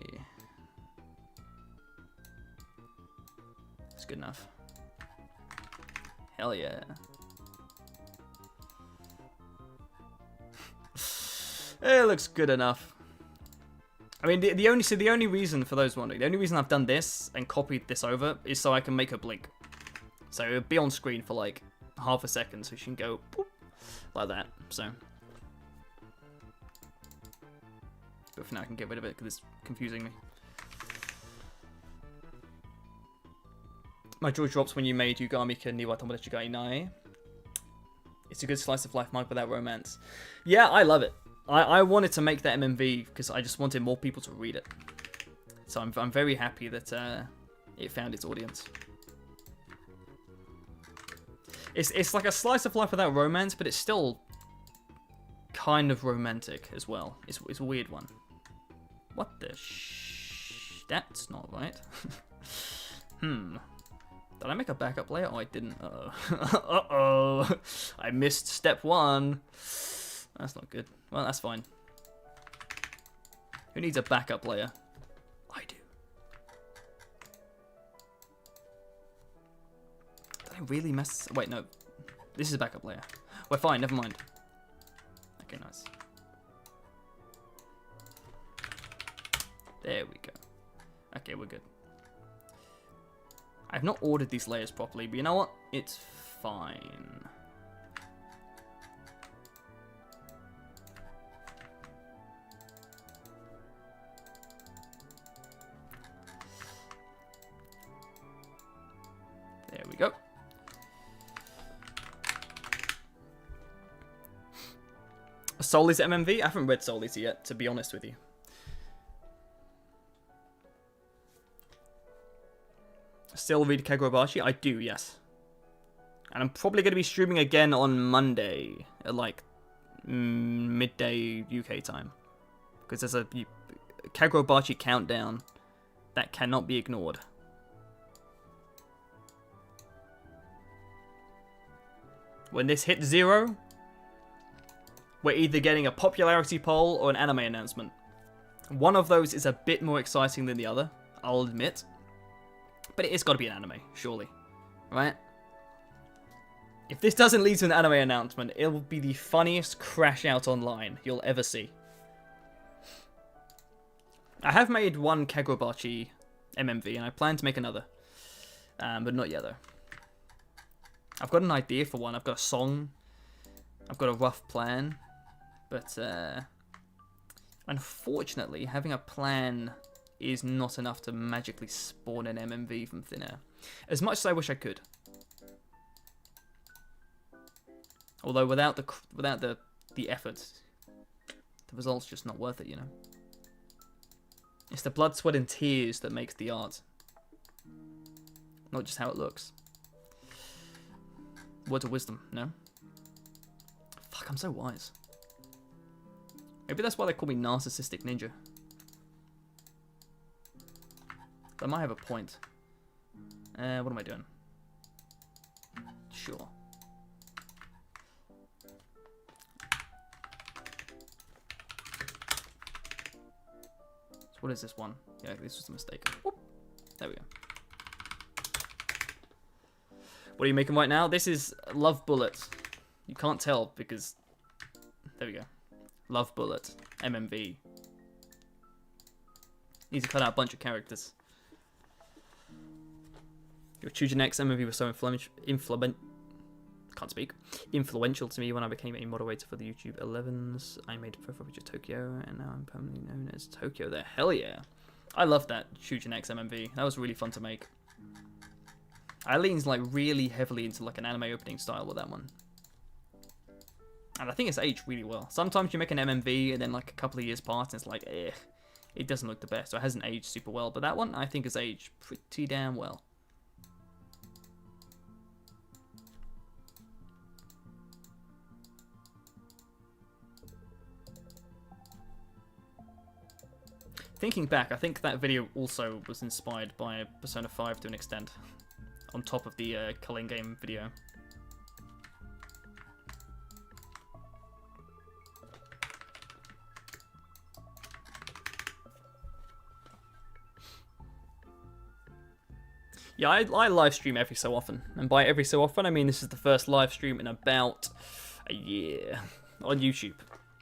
It's good enough. Hell yeah. It looks good enough. I mean, the only reason, for those wondering, the only reason I've done this and copied this over is so I can make her blink. So it'll be on screen for like half a second, so she can go boop, like that. So, but for now I can get rid of it because it's confusing me. My jaw drops when you made Yugamika ni wa Tomodachi ga inai. It's a good slice of life manga without romance. Yeah, I love it. I wanted to make that MMV because I just wanted more people to read it. So I'm very happy that it found its audience. It's like a slice of life without romance, but it's still kind of romantic as well. It's a weird one. What the That's not right. Did I make a backup layer? Oh, I didn't. Uh-oh. Uh-oh. I missed step 1. That's not good. Well, that's fine. Who needs a backup layer? I do. Did I really mess... Wait, no. This is a backup layer. We're fine, never mind. Okay, nice. There we go. Okay, we're good. I've not ordered these layers properly, but you know what? It's fine. There we go. Soul's MMV? I haven't read Soul's yet, to be honest with you. Still read Kagurabachi? I do, yes. And I'm probably going to be streaming again on Monday at like midday UK time. Because there's a Kagurabachi countdown that cannot be ignored. When this hits 0, we're either getting a popularity poll or an anime announcement. One of those is a bit more exciting than the other, I'll admit. But it's got to be an anime, surely. Right? If this doesn't lead to an anime announcement, it will be the funniest crash out online you'll ever see. I have made one Kagurabachi MMV, and I plan to make another. But not yet, though. I've got an idea for one. I've got a song. I've got a rough plan. But, unfortunately, having a plan is not enough to magically spawn an MMV from thin air. As much as I wish I could. Although without the effort, the result's just not worth it, you know. It's the blood, sweat, and tears that makes the art. Not just how it looks. Words of wisdom, no? Fuck, I'm so wise. Maybe that's why they call me Narcissistic Ninja. That might have a point. What am I doing? Sure. So what is this one? Yeah, this was a mistake. Whoop. There we go. What are you making right now? This is Love Bullet. You can't tell because... There we go. Love Bullet. MMV. Need to cut out a bunch of characters. Your Chujin X MMV was so influential to me when I became a moderator for the YouTube 11s. I made a profile picture of Tokyo, and now I'm permanently known as Tokyo there. Hell yeah. I love that Chujin X MMV. That was really fun to make. I leaned like really heavily into like an anime opening style with that one. And I think it's aged really well. Sometimes you make an MMV and then like a couple of years pass and it's like, eh, it doesn't look the best. So it hasn't aged super well. But that one I think has aged pretty damn well. Thinking back, I think that video also was inspired by Persona 5 to an extent. On top of the Culling Game video. Yeah, I live stream every so often. And by every so often, I mean this is the first live stream in about a year on YouTube.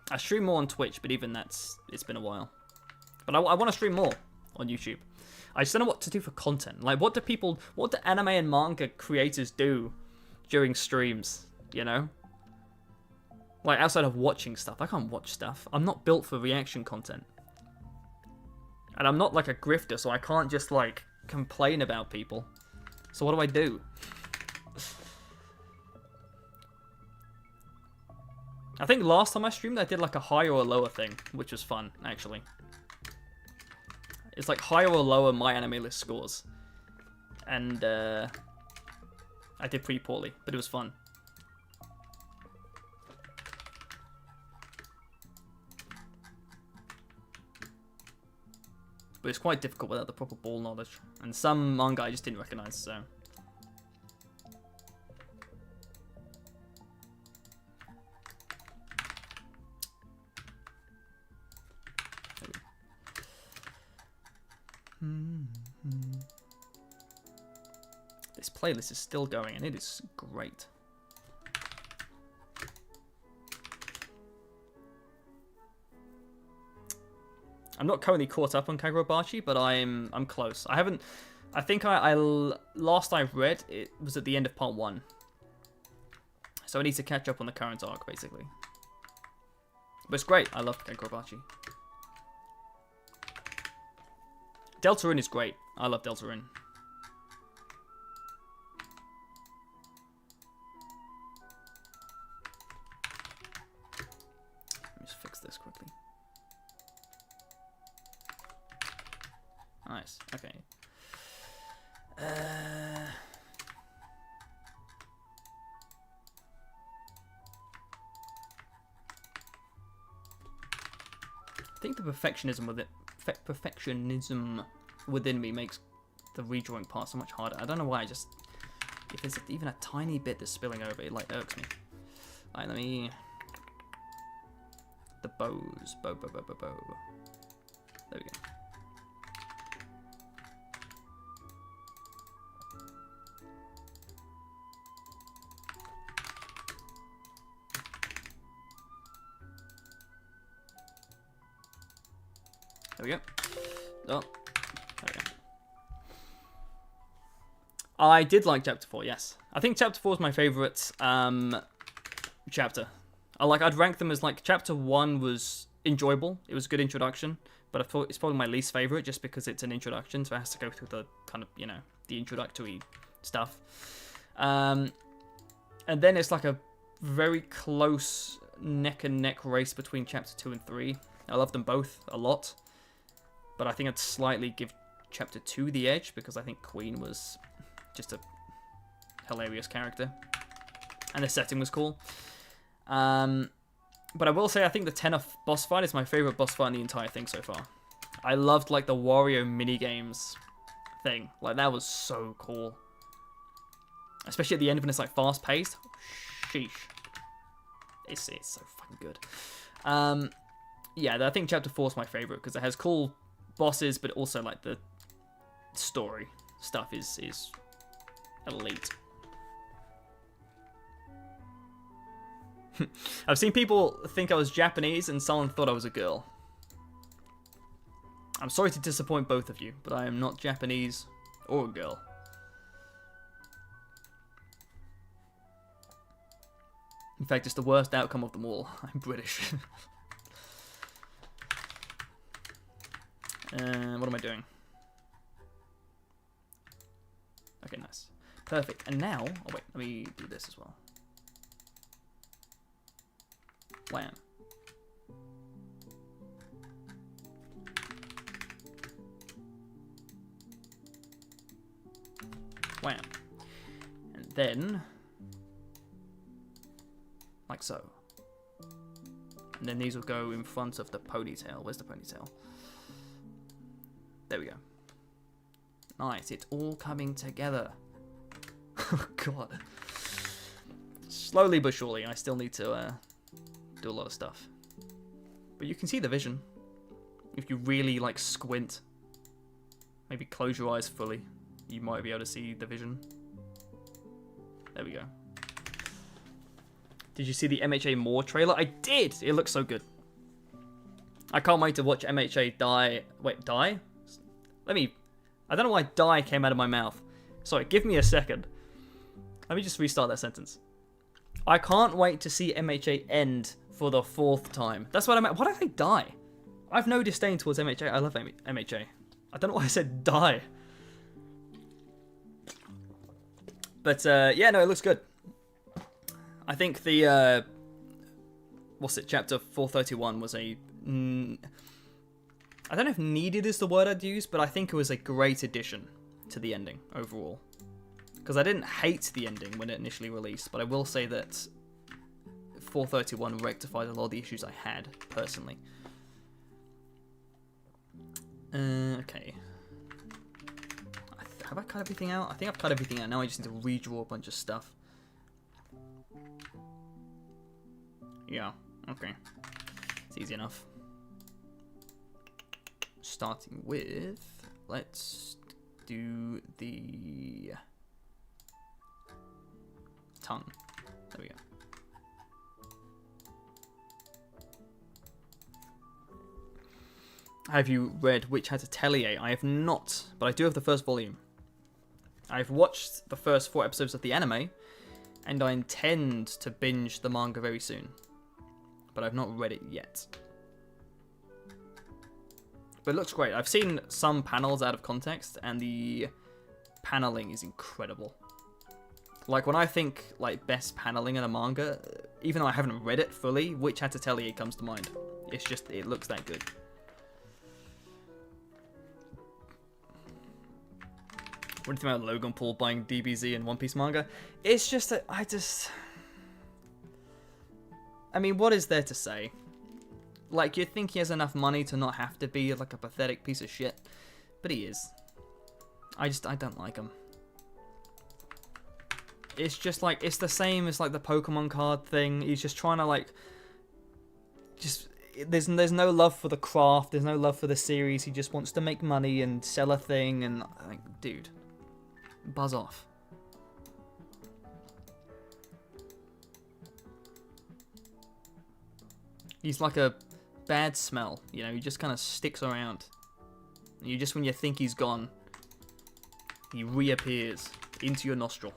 I stream more on Twitch, but even it's been a while. But I want to stream more on YouTube. I just don't know what to do for content. Like, what do anime and manga creators do during streams, you know? Like, outside of watching stuff. I can't watch stuff. I'm not built for reaction content. And I'm not, like, a grifter, so I can't just, like, complain about people. So what do I do? I think last time I streamed, I did, like, a higher or lower thing, which was fun, actually. It's like higher or lower my anime list scores. And I did pretty poorly, but it was fun. But it's quite difficult without the proper ball knowledge. And some manga I just didn't recognize, so... This playlist is still going and it is great. I'm not currently caught up on Kagurabachi, but I'm close. I think last I read it was at the end of part 1. So I need to catch up on the current arc basically. But it's great. I love Kagurabachi. Deltarune is great. I love Deltarune. Let me just fix this quickly. Nice. Okay. I think the perfectionism within me makes the redrawing part so much harder. I don't know why. If there's even a tiny bit that's spilling over, it like irks me. Alright, let me. The bows, bow. There we go. There we go. Oh, there we go. I did like Chapter 4, yes. I think Chapter 4 is my favourite chapter. I'd rank them as, like, Chapter 1 was enjoyable. It was a good introduction. But I thought it's probably my least favourite just because it's an introduction. So it has to go through the kind of, you know, the introductory stuff. And then it's like a very close neck and neck race between Chapter 2 and 3. I love them both a lot. But I think I'd slightly give Chapter 2 the edge because I think Queen was just a hilarious character. And the setting was cool. But I will say I think the Tenor boss fight is my favourite boss fight in the entire thing so far. I loved like the Wario minigames thing. Like that was so cool. Especially at the end when it's like fast paced. Sheesh. It's so fucking good. Yeah, I think Chapter 4 is my favourite because it has cool bosses, but also like the story stuff is elite. I've seen people think I was Japanese and someone thought I was a girl. I'm sorry to disappoint both of you, but I am not Japanese or a girl. In fact, it's the worst outcome of them all. I'm British. What am I doing? Okay, nice. Perfect. And now... Oh, wait. Let me do this as well. Wham. Wham. And then... like so. And then these will go in front of the ponytail. Where's the ponytail? There we go. Nice. It's all coming together. Oh, God. Slowly but surely. I still need to do a lot of stuff. But you can see the vision. If you really, like, squint. Maybe close your eyes fully. You might be able to see the vision. There we go. Did you see the MHA More trailer? I did! It looks so good. I can't wait to watch MHA die. Wait, die? I don't know why die came out of my mouth. Sorry, give me a second. Let me just restart that sentence. I can't wait to see MHA end for the 4th time. That's what I meant. Why did I die? I have no disdain towards MHA. I love MHA. I don't know why I said die. But, yeah, no, it looks good. I think the, what's it, chapter 431 was a, I don't know if needed is the word I'd use, but I think it was a great addition to the ending overall. Because I didn't hate the ending when it initially released, but I will say that 431 rectified a lot of the issues I had, personally. Okay. Have I cut everything out? I think I've cut everything out. Now I just need to redraw a bunch of stuff. Yeah, okay. It's easy enough. Starting with... let's do the... tongue. There we go. Have you read Witch Hat Atelier? I have not, but I do have the first volume. I've watched the first 4 episodes of the anime, and I intend to binge the manga very soon. But I've not read it yet. But it looks great. I've seen some panels out of context, and the paneling is incredible. Like, when I think, like, best paneling in a manga, even though I haven't read it fully, Witch Hat Atelier comes to mind. It's just, it looks that good. What do you think about Logan Paul buying DBZ and One Piece manga? It's just that I mean, what is there to say? Like, you'd think he has enough money to not have to be, like, a pathetic piece of shit. But he is. I don't like him. It's just, like, it's the same as, like, the Pokemon card thing. He's just trying to, like... There's no love for the craft. There's no love for the series. He just wants to make money and sell a thing. And, like, dude... buzz off. He's like a bad smell, you know, he just kind of sticks around. And you just, when you think he's gone, he reappears into your nostril.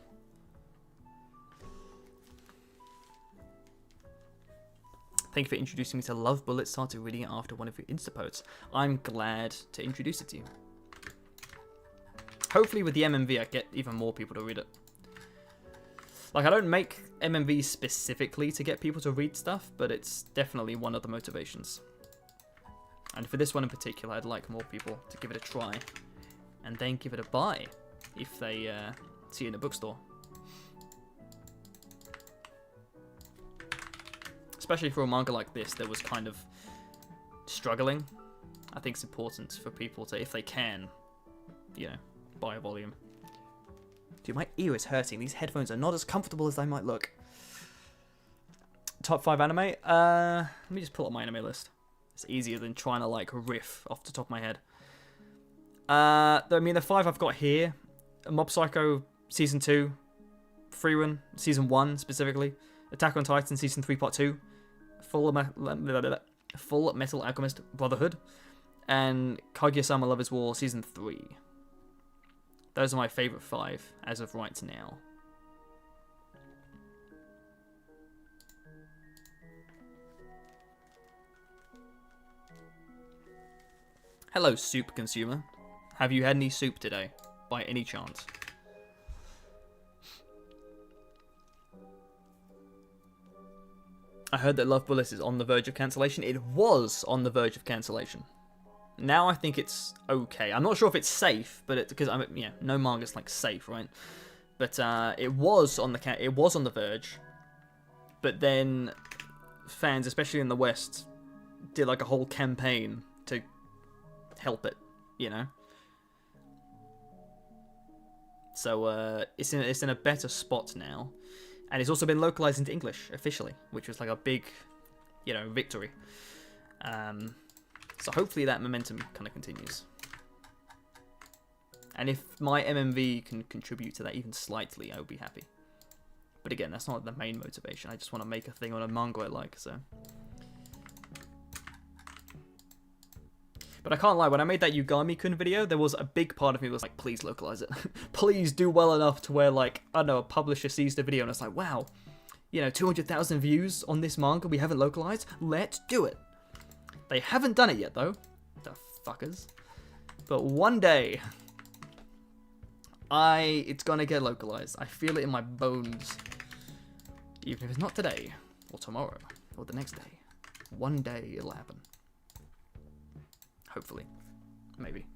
Thank you for introducing me to Love Bullet. Started reading it after one of your Instaposts. I'm glad to introduce it to you. Hopefully with the MMV I get even more people to read it. Like, I don't make MMV specifically to get people to read stuff, but it's definitely one of the motivations. And for this one in particular, I'd like more people to give it a try. And then give it a buy if they see it in a bookstore. Especially for a manga like this that was kind of struggling. I think it's important for people to, if they can, you know, buy a volume. Dude, my ear is hurting. These headphones are not as comfortable as they might look. Top 5 anime? Let me just pull up my anime list. It's easier than trying to, like, riff off the top of my head. I mean, the 5 I've got here. Mob Psycho Season 2. Free Run Season 1, specifically. Attack on Titan Season 3 Part 2. Full Metal Alchemist Brotherhood. And Kaguya-sama Love is War Season 3. Those are my favourite 5 as of right now. Hello, soup consumer. Have you had any soup today, by any chance? I heard that Love Bullet is on the verge of cancellation. It was on the verge of cancellation. Now I think it's okay. I'm not sure if it's safe, but because no manga's like safe, right? But it was on the verge. But then fans, especially in the West, did like a whole campaign to help it, you know. So it's in a better spot now, and it's also been localized into English officially, which was like a big, you know, victory. So hopefully that momentum kind of continues. And if my MMV can contribute to that even slightly, I would be happy. But again, that's not the main motivation. I just want to make a thing on a manga I like, so. But I can't lie, when I made that Yugami-kun video, there was a big part of me that was like, please localize it. Please do well enough to where, like, I don't know, a publisher sees the video and it's like, wow, you know, 200,000 views on this manga we haven't localized? Let's do it. They haven't done it yet, though. The fuckers. But one day, it's gonna get localized. I feel it in my bones. Even if it's not today, or tomorrow, or the next day. One day it'll happen. Hopefully. Maybe.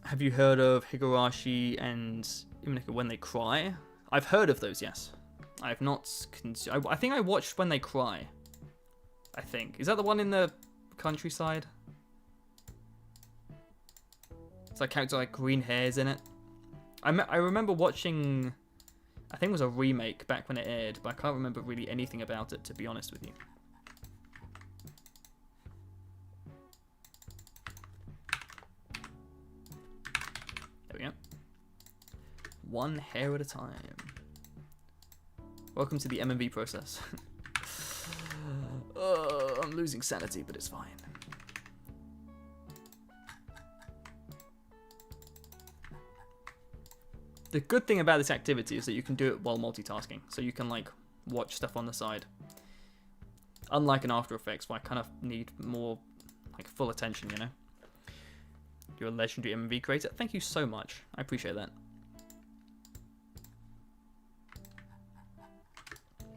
Have you heard of Higurashi and When They Cry? I've heard of those, yes. I have not... I think I watched When They Cry. I think. Is that the one in the countryside? It's like character like green hairs in it. I remember watching... I think it was a remake back when it aired, but I can't remember really anything about it, to be honest with you. There we go. One hair at a time. Welcome to the MMV process. I'm losing sanity, but it's fine. The good thing about this activity is that you can do it while multitasking, so you can like watch stuff on the side. Unlike in After Effects, where I kind of need more like full attention, you know. You're a legendary MMV creator. Thank you so much. I appreciate that.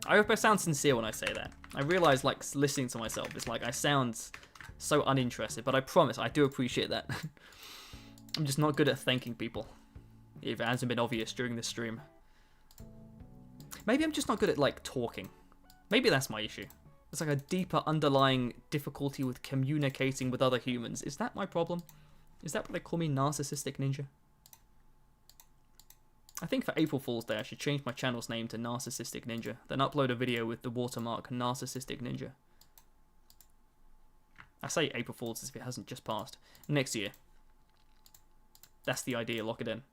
I hope I sound sincere when I say that. I realize, like, listening to myself, it's like I sound so uninterested, but I promise I do appreciate that. I'm just not good at thanking people, if it hasn't been obvious during this stream. Maybe I'm just not good at, like, talking. Maybe that's my issue. It's like a deeper underlying difficulty with communicating with other humans. Is that my problem? Is that what they call me, Narcissistic Ninja? I think for April Fool's Day I should change my channel's name to Narcissistic Ninja, then upload a video with the watermark Narcissistic Ninja. I say April Fool's as if it hasn't just passed. Next year. That's the idea, lock it in.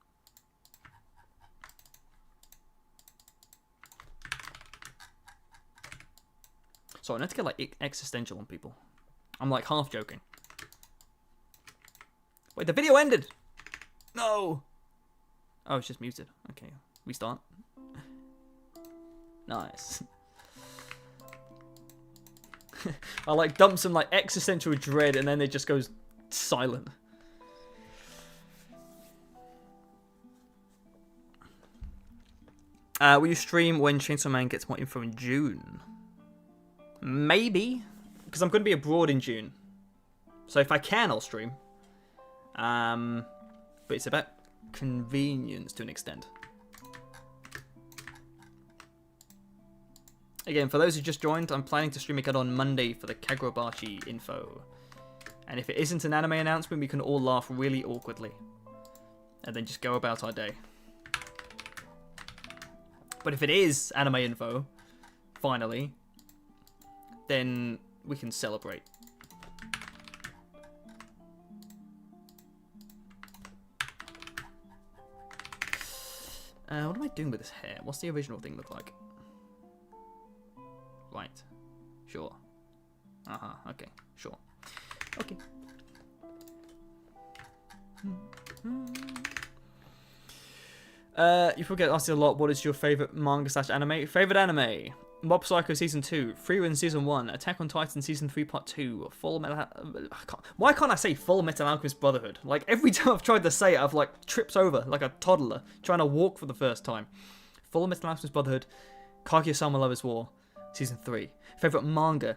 So I need to get like existential on people. I'm like half joking. Wait, the video ended! No! Oh, it's just muted. Okay, restart. Nice. I like dump some like existential dread and then it just goes silent. Will you stream when Chainsaw Man gets more info in June? Maybe, because I'm going to be abroad in June. So if I can, I'll stream. But it's about convenience to an extent. Again, for those who just joined, I'm planning to stream again on Monday for the Kagurabachi info. And if it isn't an anime announcement, we can all laugh really awkwardly. And then just go about our day. But if it is anime info, finally, then we can celebrate. What am I doing with this hair? What's the original thing look like? Right. Sure. Okay. Sure. Okay. You forget asked a lot. What is your favorite manga / anime? Favorite anime? Mob Psycho Season 2, Free Run Season 1, Attack on Titan Season 3 Part 2, Full Metal... Why can't I say Full Metal Alchemist Brotherhood? Like, every time I've tried to say it, I've, like, tripped over like a toddler trying to walk for the first time. Full Metal Alchemist Brotherhood, Kaguya-sama Lovers' War, Season 3. Favorite manga?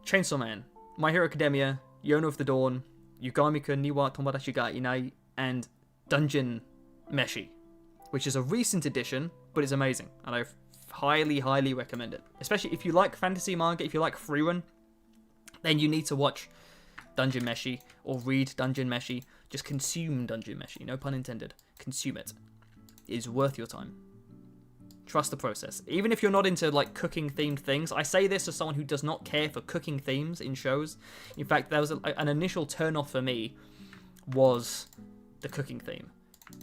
Chainsaw Man, My Hero Academia, Yono of the Dawn, Yugamika Niwa Tomodachi ga Inai, and Dungeon Meshi, which is a recent edition, but it's amazing, and I highly, highly recommend it. Especially if you like fantasy manga, if you like free run, then you need to watch Dungeon Meshi, or read Dungeon Meshi. Just consume Dungeon Meshi, no pun intended. Consume it. It is worth your time. Trust the process. Even if you're not into like cooking themed things, I say this as someone who does not care for cooking themes in shows. In fact, there was an initial turn off for me was the cooking theme,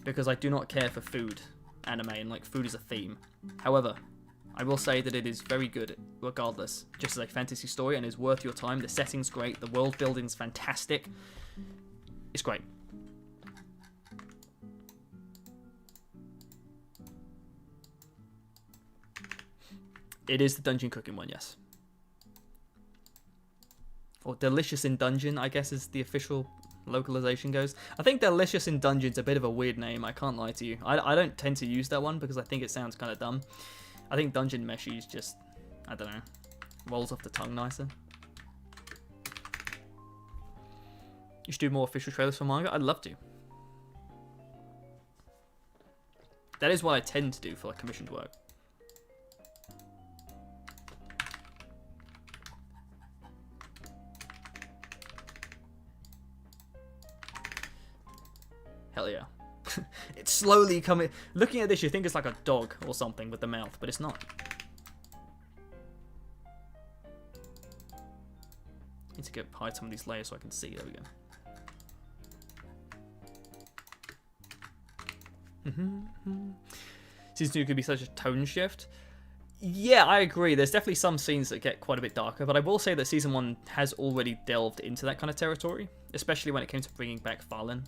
because I do not care for food anime and like food is a theme. However, I will say that it is very good regardless, just as a fantasy story, and is worth your time. The setting's great, the world building's fantastic. It's great. It is the dungeon cooking one, yes. Or Delicious in Dungeon, I guess is the official localization goes. I think Delicious in Dungeon's a bit of a weird name, I can't lie to you. I don't tend to use that one because I think it sounds kind of dumb. I think Dungeon Meshi is just, I don't know, rolls off the tongue nicer. You should do more official trailers for manga? I'd love to. That is what I tend to do for like commissioned work. Hell yeah. It's slowly coming. Looking at this, you think it's like a dog or something with the mouth, but it's not. Need to hide some of these layers so I can see. There we go. Season 2 could be such a tone shift. Yeah, I agree. There's definitely some scenes that get quite a bit darker, but I will say that Season 1 has already delved into that kind of territory, especially when it came to bringing back Fallen.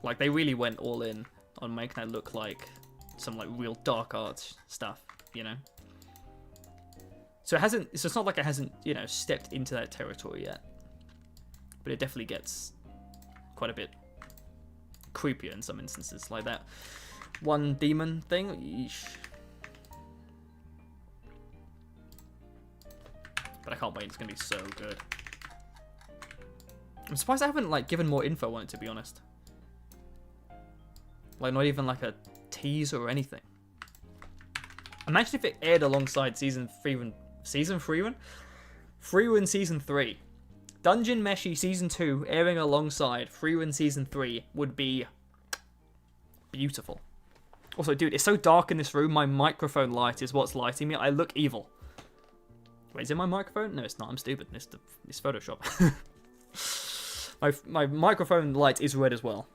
Like, they really went all in on making that look like some, like, real dark arts stuff, you know? So it's not like it hasn't, you know, stepped into that territory yet. But it definitely gets quite a bit creepier in some instances, like that one demon thing. Yeesh. But I can't wait, it's gonna be so good. I'm surprised I haven't, like, given more info on it, to be honest. Like, not even like a teaser or anything. Imagine if it aired alongside Season 3 Season 3. Dungeon Meshi Season 2 airing alongside Free Run Season 3 would be beautiful. Also, dude, it's so dark in this room, my microphone light is what's lighting me. I look evil. Wait, is it my microphone? No, it's not. I'm stupid. It's Photoshop. my microphone light is red as well.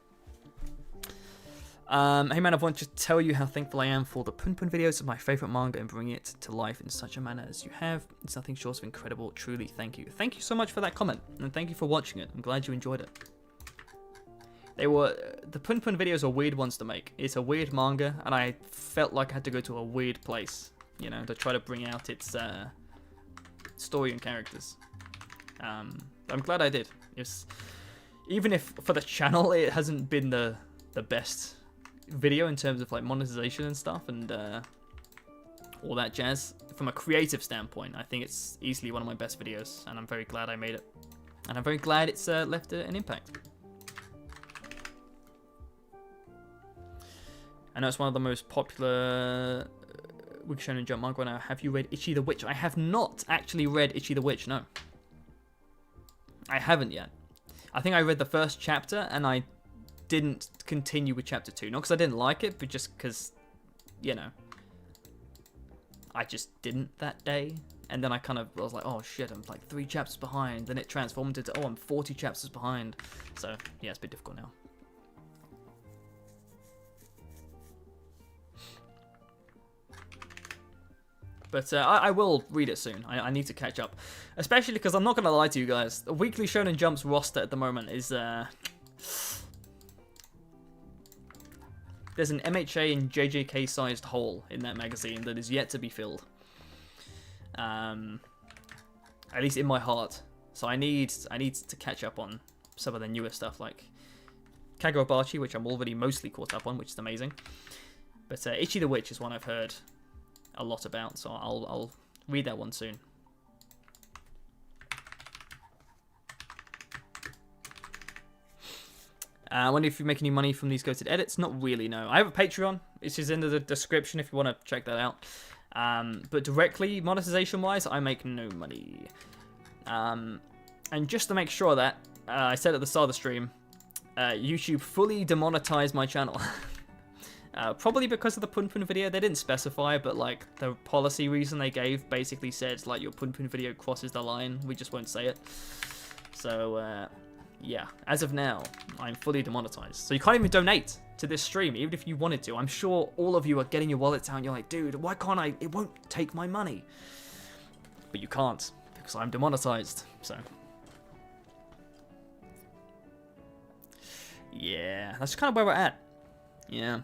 Hey man, I want to tell you how thankful I am for the Pun Pun videos of my favourite manga and bringing it to life in such a manner as you have. It's nothing short of incredible. Truly, thank you. Thank you so much for that comment, and thank you for watching it. I'm glad you enjoyed it. The Pun Pun videos are weird ones to make. It's a weird manga, and I felt like I had to go to a weird place, you know, to try to bring out its story and characters. I'm glad I did. Even if for the channel it hasn't been the best video in terms of like monetization and stuff and all that jazz, from a creative standpoint, I think it's easily one of my best videos, and I'm very glad I made it, and I'm very glad it's left an impact. I know it's one of the most popular Weekly Shonen Jump manga now. Have you read Ichi the Witch? I have not actually read Ichi the Witch, no. I haven't yet. I think I read the first chapter and I didn't continue with chapter 2. Not because I didn't like it, but just because, you know, I just didn't that day. And then I was like, oh shit, I'm like 3 chapters behind. Then it transformed into, oh, I'm 40 chapters behind. So, yeah, it's a bit difficult now. But I will read it soon. I need to catch up. Especially because I'm not going to lie to you guys. The Weekly Shonen Jump's roster at the moment is... there's an MHA and JJK sized hole in that magazine that is yet to be filled. At least in my heart. So I need to catch up on some of the newer stuff like Kagurabachi, which I'm already mostly caught up on, which is amazing. But Ichi the Witch is one I've heard a lot about, so I'll read that one soon. I wonder if you make any money from these goated edits. Not really, no. I have a Patreon. It's just in the description if you want to check that out. But directly, monetization-wise, I make no money. And just to make sure that, I said at the start of the stream, YouTube fully demonetized my channel. Probably because of the Pun Pun video. They didn't specify, but like the policy reason they gave basically said like your Pun Pun video crosses the line. We just won't say it. So yeah, as of now, I'm fully demonetized. So you can't even donate to this stream, even if you wanted to. I'm sure all of you are getting your wallets out and you're like, dude, why can't I? It won't take my money. But you can't because I'm demonetized. So yeah, that's kind of where we're at. Yeah.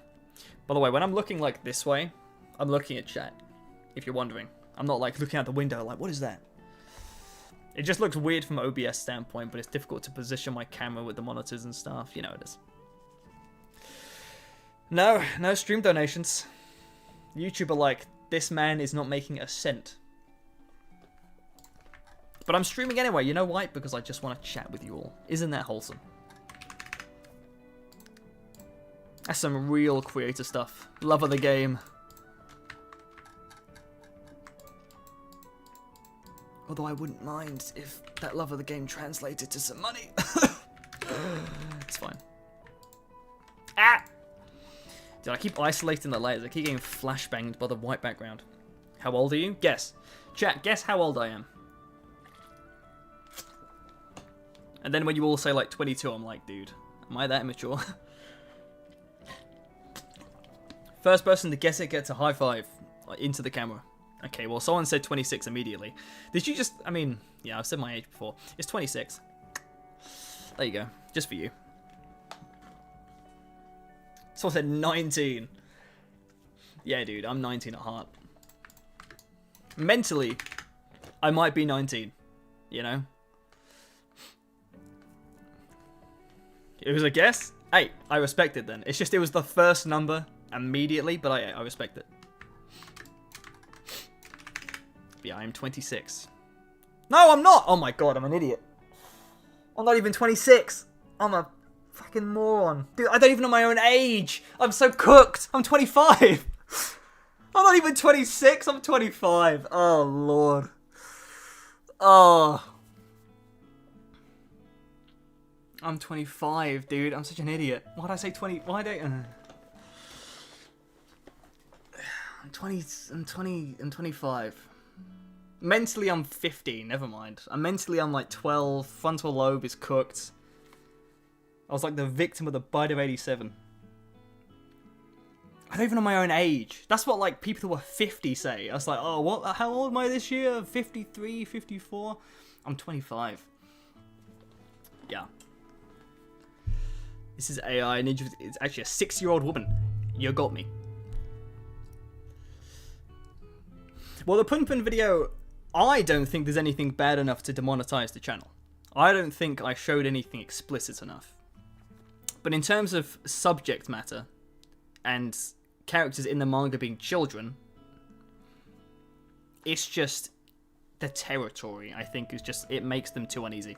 By the way, when I'm looking like this way, I'm looking at chat, if you're wondering. I'm not like looking out the window like, what is that? It just looks weird from an OBS standpoint, but it's difficult to position my camera with the monitors and stuff. You know it is. No stream donations. YouTube are like, this man is not making a cent. But I'm streaming anyway, you know why? Because I just want to chat with you all. Isn't that wholesome? That's some real creator stuff. Love of the game. Although I wouldn't mind if that love of the game translated to some money. It's fine. Ah! Dude, I keep isolating the layers. I keep getting flashbanged by the white background. How old are you? Guess. Chat, guess how old I am. And then when you all say like 22, I'm like, dude, am I that immature? First person to guess it gets a high five into the camera. Okay, well, someone said 26 immediately. Did you just... I mean, yeah, I've said my age before. It's 26. There you go. Just for you. Someone said 19. Yeah, dude, I'm 19 at heart. Mentally, I might be 19. You know? It was a guess? Hey, I respect it then. It's just it was the first number immediately, but I respect it. Yeah, I'm 26. No, I'm not! Oh my god, I'm an idiot. I'm not even 26. I'm a fucking moron. Dude, I don't even know my own age. I'm so cooked. I'm 25. I'm not even 26, I'm 25. Oh, Lord. Oh. I'm 25, dude. I'm such an idiot. Why'd I say 20? Why'd I... I'm 25. Mentally, I'm 15. Never mind. Mentally, I'm like 12. Frontal lobe is cooked. I was like the victim of the bite of 87. I don't even know my own age. That's what, like, people who are 50 say. I was like, oh, what? How old am I this year? 53, 54? I'm 25. Yeah. This is AI Ninja. It's actually a 6-year-old woman. You got me. Well, the Pun Pun video, I don't think there's anything bad enough to demonetize the channel. I don't think I showed anything explicit enough. But in terms of subject matter and characters in the manga being children, it's just the territory, I think, is just, it makes them too uneasy.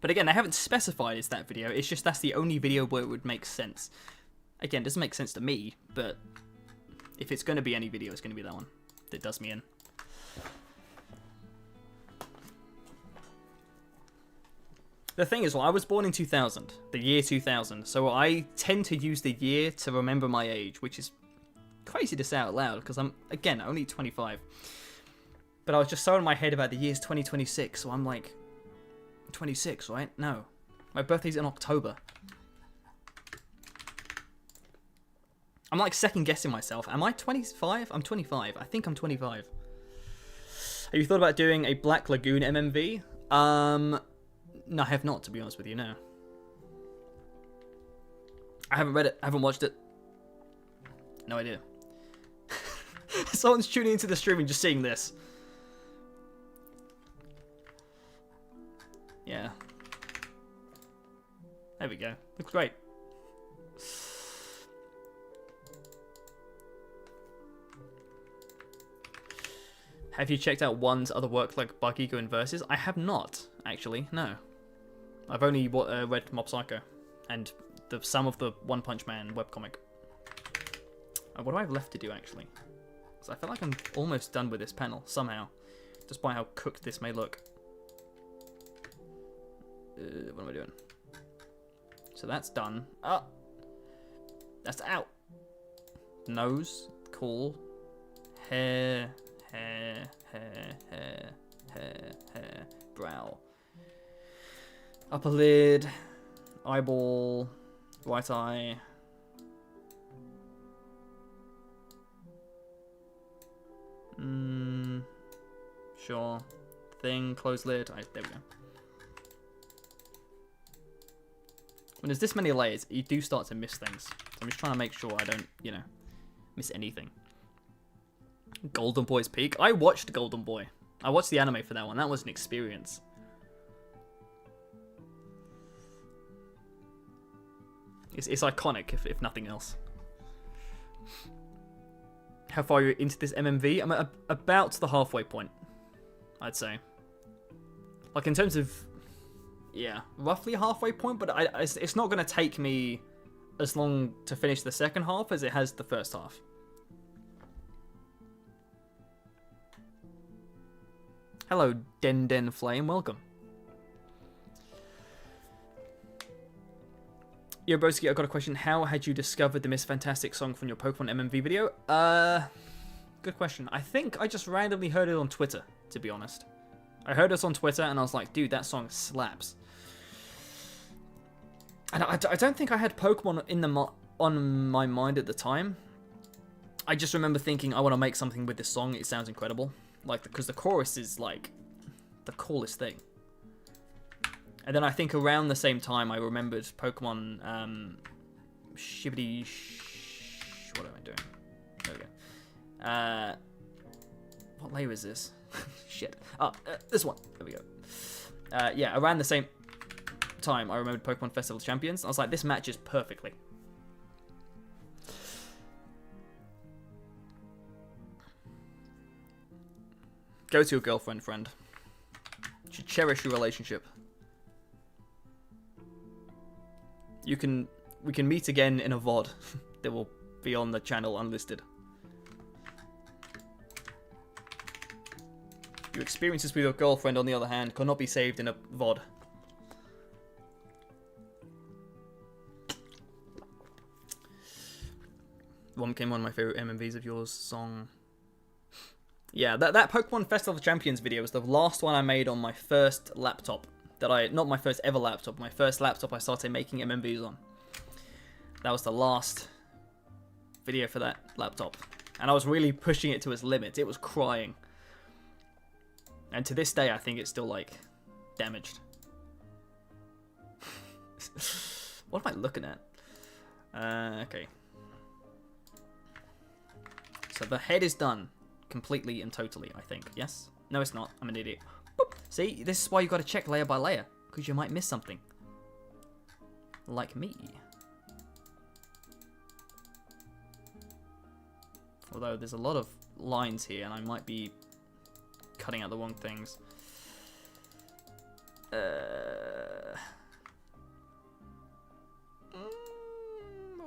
But again, they haven't specified it's that video, it's just that's the only video where it would make sense. Again, it doesn't make sense to me, but if it's going to be any video, it's going to be that one that does me in. The thing is, well, I was born in 2000, the year 2000, so I tend to use the year to remember my age, which is crazy to say out loud, because I'm, again, only 25. But I was just so in my head about the year's 2026, so I'm like, 26, right? No. My birthday's in October. I'm like second guessing myself. Am I 25? I'm 25. I think I'm 25. Have you thought about doing a Black Lagoon MMV? No, I have not, to be honest with you, no. I haven't read it. I haven't watched it. No idea. Someone's tuning into the stream and just seeing this. Yeah. There we go. Looks great. Have you checked out One's other work like Bug-Ego and Versus? I have not, actually, no. I've only read Mob Psycho and some of the One Punch Man webcomic. What do I have left to do, actually? So I feel like I'm almost done with this panel, somehow. Despite how cooked this may look. What am I doing? So that's done. Ah! That's out! Nose. Cool. Hair. Hair. Brow. Upper lid. Eyeball. Right eye. Sure. Thing. Closed lid. There we go. When there's this many layers, you do start to miss things. So I'm just trying to make sure I don't, you know, miss anything. Golden Boy's Peak. I watched Golden Boy. I watched the anime for that one. That was an experience. It's iconic, if nothing else. How far are you into this MMV? I'm at about the halfway point, I'd say. Like, in terms of... Yeah, roughly halfway point, but it's not going to take me as long to finish the second half as it has the first half. Hello, Den Flame, welcome. Yo, broski, I've got a question. How had you discovered the Miss Fantastic song from your Pokemon MMV video? Good question. I think I just randomly heard it on Twitter, to be honest. I heard it on Twitter and I was like, dude, that song slaps. And I don't think I had Pokemon on my mind at the time. I just remember thinking, I want to make something with this song. It sounds incredible. Like, because the chorus is, like, the coolest thing. And then I think around the same time, I remembered Pokemon, Shibbity... What am I doing? There we go. What layer is this? Shit. Oh, this one. There we go. Yeah, around the same time, I remembered Pokemon Festival Champions. I was like, this matches perfectly. Go to your girlfriend, friend. You should cherish your relationship. We can meet again in a VOD that will be on the channel unlisted. Your experiences with your girlfriend, on the other hand, cannot be saved in a VOD. One became one of my favorite MMVs of yours song. Yeah, that Pokemon Festival of Champions video was the last one I made on my first laptop. Not my first ever laptop, my first laptop I started making MMVs on. That was the last video for that laptop. And I was really pushing it to its limits. It was crying. And to this day, I think it's still, like, damaged. What am I looking at? Okay. So the head is done. Completely and totally, I think. Yes? No, it's not. I'm an idiot. Boop. See? This is why you got to check layer by layer. Because you might miss something. Like me. Although there's a lot of lines here, and I might be cutting out the wrong things.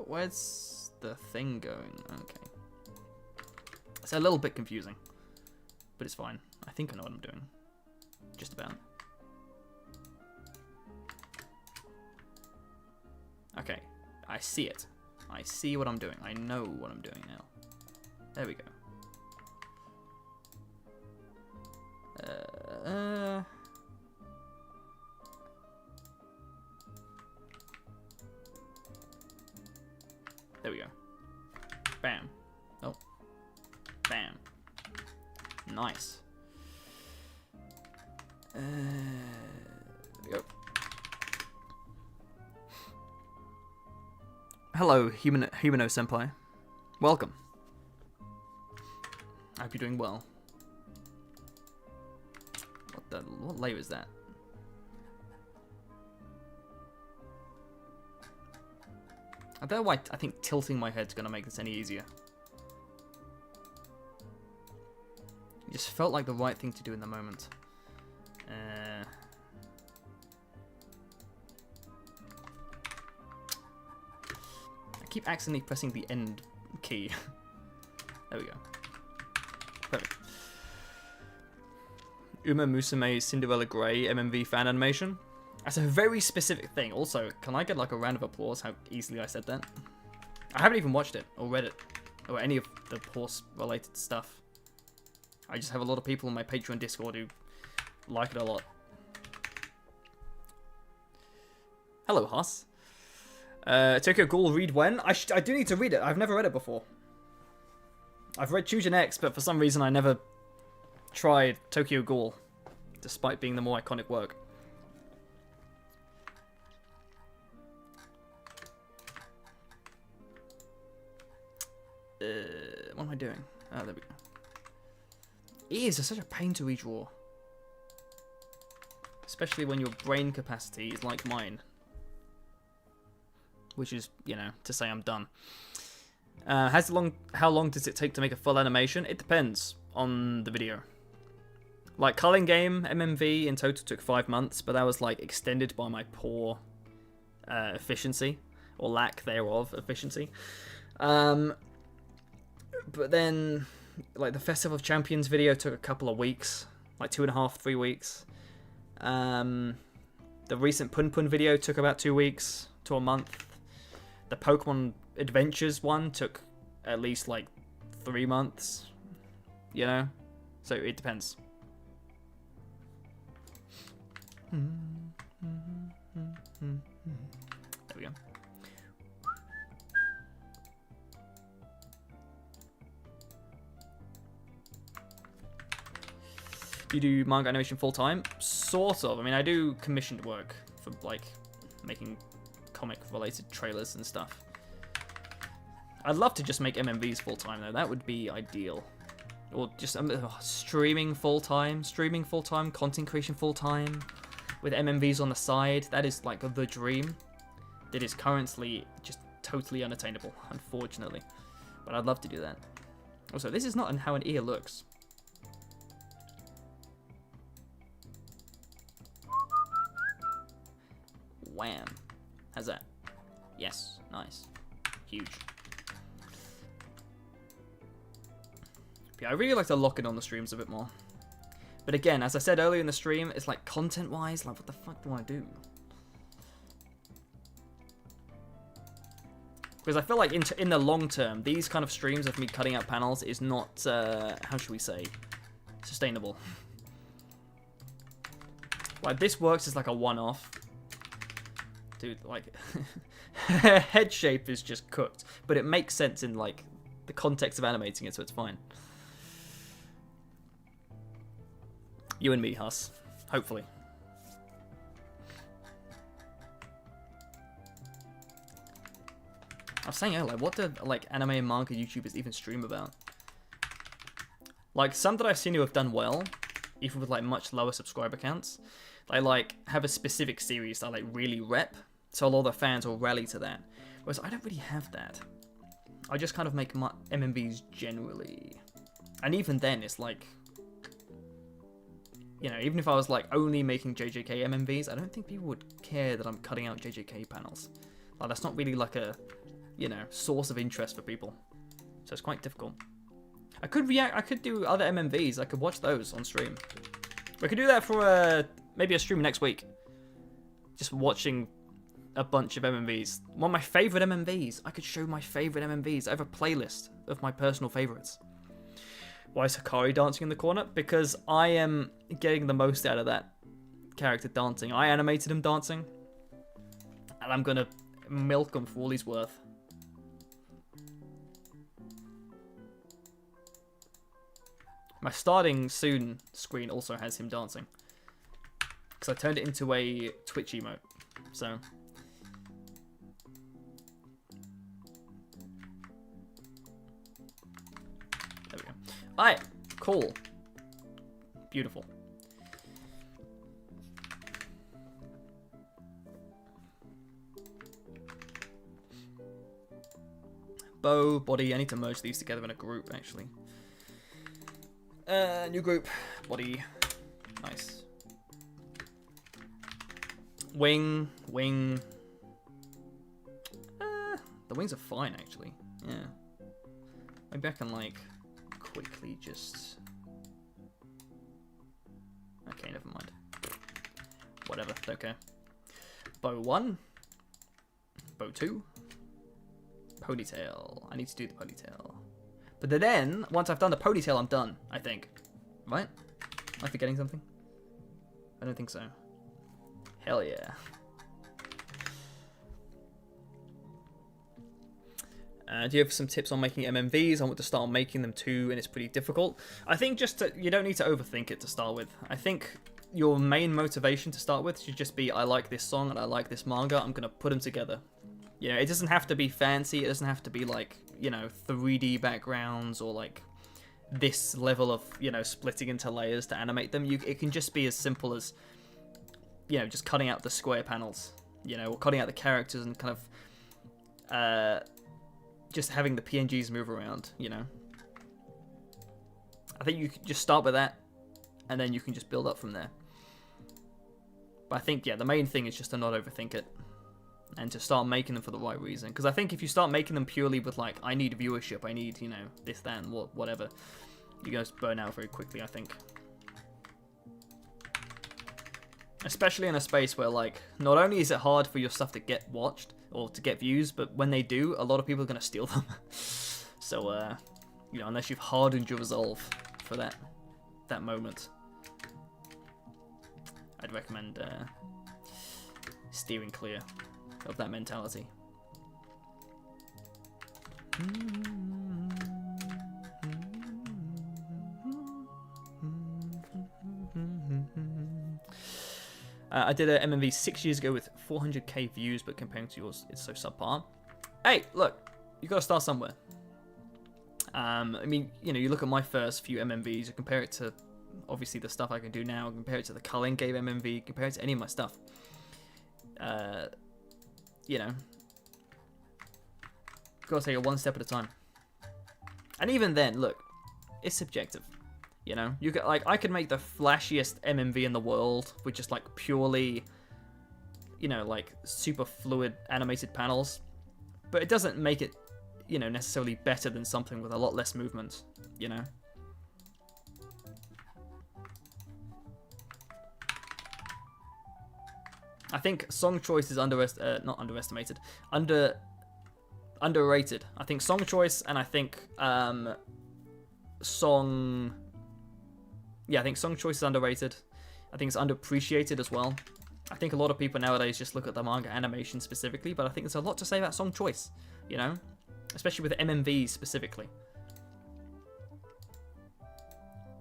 Where's the thing going? Okay. It's a little bit confusing, but it's fine. I think I know what I'm doing. Just about. Okay. I see it. I see what I'm doing. I know what I'm doing now. There we go. There we go. Bam. Oh. Bam. Nice. There we go. Hello, Humano Senpai. Welcome. I hope you're doing well. What layer is that? I don't know why I think tilting my head's gonna make this any easier. It just felt like the right thing to do in the moment. I keep accidentally pressing the end key. There we go. Perfect. Uma Musume's Cinderella Grey MMV fan animation. That's a very specific thing. Also, can I get like a round of applause how easily I said that? I haven't even watched it or read it or any of the horse related stuff. I just have a lot of people on my Patreon Discord who like it a lot. Hello, Huss. Tokyo Ghoul, read when? I do need to read it. I've never read it before. I've read Chujin X, but for some reason I never tried Tokyo Ghoul, despite being the more iconic work. What am I doing? Oh, there we go. Ears are such a pain to redraw. Especially when your brain capacity is like mine. Which is, you know, to say I'm done. How long does it take to make a full animation? It depends on the video. Like Culling Game, MMV in total took 5 months, but that was like extended by my poor efficiency, or lack thereof efficiency. But then, like the Festival of Champions video took a couple of weeks, like 2.5, 3 weeks. The recent Pun Pun video took about 2 weeks to a month. The Pokemon Adventures one took at least like 3 months, you know? So it depends. There we go. Do you do manga animation full time? Sort of. I mean, I do commissioned work for like making comic related trailers and stuff. I'd love to just make MMVs full time though. That would be ideal. Or just streaming full time, content creation full time, with MMVs on the side. That is like the dream. That is currently just totally unattainable, unfortunately. But I'd love to do that. Also, this is not how an ear looks. Wham. How's that? Yes. Nice. Huge. Yeah, I really like to lock it on the streams a bit more. But again, as I said earlier in the stream, it's like content-wise, like what the fuck do I do? Because I feel like in the long term, these kind of streams of me cutting out panels is not, how should we say, sustainable. Like this works as like a one-off. Dude, like, head shape is just cooked. But it makes sense in, like, the context of animating it, so it's fine. You and me, Huss. Hopefully. I was saying earlier, what do, like, anime and manga YouTubers even stream about? Like, some that I've seen who have done well, even with, like, much lower subscriber counts, they, like, have a specific series that, like, really rep, so a lot of the fans will rally to that. Whereas I don't really have that. I just kind of make my MMVs generally. And even then, it's like, you know, even if I was, like, only making JJK MMVs, I don't think people would care that I'm cutting out JJK panels. Like, that's not really, like, a, you know, source of interest for people. So it's quite difficult. I could do other MMVs. I could watch those on stream. We could do that for maybe a stream next week. Just watching a bunch of MMVs. One of my favorite MMVs. I could show my favorite MMVs. I have a playlist of my personal favorites. Why is Hikari dancing in the corner? Because I am getting the most out of that character dancing. I animated him dancing. And I'm going to milk him for all he's worth. My starting soon screen also has him dancing. Because I turned it into a Twitch emote. So. There we go. Alright, cool. Beautiful. Bow, body, I need to merge these together in a group actually. New group, body, nice. Wing. The wings are fine actually, yeah. Maybe I can like quickly just... Okay, never mind. Whatever, don't care. Bow 1. Bow 2. Ponytail. I need to do the ponytail. But then, once I've done the ponytail, I'm done, I think. Right? Am I forgetting something? I don't think so. Hell yeah. Do you have some tips on making MMVs? I want to start making them too, and it's pretty difficult. I think you don't need to overthink it to start with. I think your main motivation to start with should just be, I like this song and I like this manga, I'm going to put them together. You know, it doesn't have to be fancy, it doesn't have to be like, you know, 3D backgrounds or like this level of, you know, splitting into layers to animate them. It can just be as simple as, you know, just cutting out the square panels, you know, or cutting out the characters and kind of just having the PNGs move around, you know. I think you can just start with that and then you can just build up from there. But I think, yeah, the main thing is just to not overthink it. And to start making them for the right reason. Because I think if you start making them purely with, like, I need viewership, I need, you know, this, that, and whatever, you guys burn out very quickly, I think. Especially in a space where, like, not only is it hard for your stuff to get watched, or to get views, but when they do, a lot of people are going to steal them. So, you know, unless you've hardened your resolve for that moment, I'd recommend steering clear of that mentality. I did a MMV 6 years ago with 400k views, but comparing to yours, it's so subpar. Hey, look, you gotta start somewhere. I mean, you know, you look at my first few MMVs, you compare it to, obviously, the stuff I can do now, compare it to the Cullen gave MMV, compare it to any of my stuff. You know, gotta take it one step at a time. And even then, look, it's subjective. You know, you could, like, I could make the flashiest MMV in the world with just like purely, you know, like super fluid animated panels, but it doesn't make it, you know, necessarily better than something with a lot less movement. You know. I think song choice is not underestimated, underrated. I think song choice, and I think I think song choice is underrated. I think it's underappreciated as well. I think a lot of people nowadays just look at the manga animation specifically, but I think there's a lot to say about song choice, you know? Especially with MMV specifically.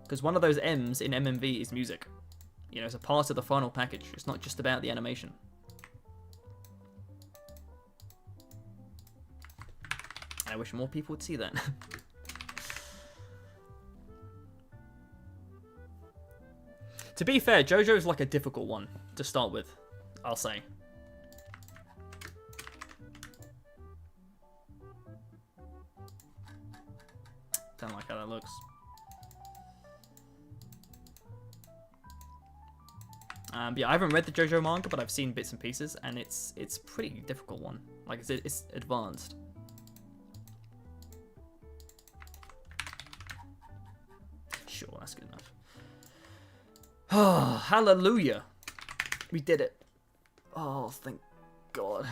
Because one of those M's in MMV is music. You know, it's a part of the final package. It's not just about the animation. I wish more people would see that. To be fair, JoJo's like a difficult one to start with, I'll say. Don't like how that looks. But yeah, I haven't read the JoJo manga, but I've seen bits and pieces, and it's a pretty difficult one. Like, it's advanced. Sure, that's good enough. Oh, hallelujah. We did it. Oh, thank God.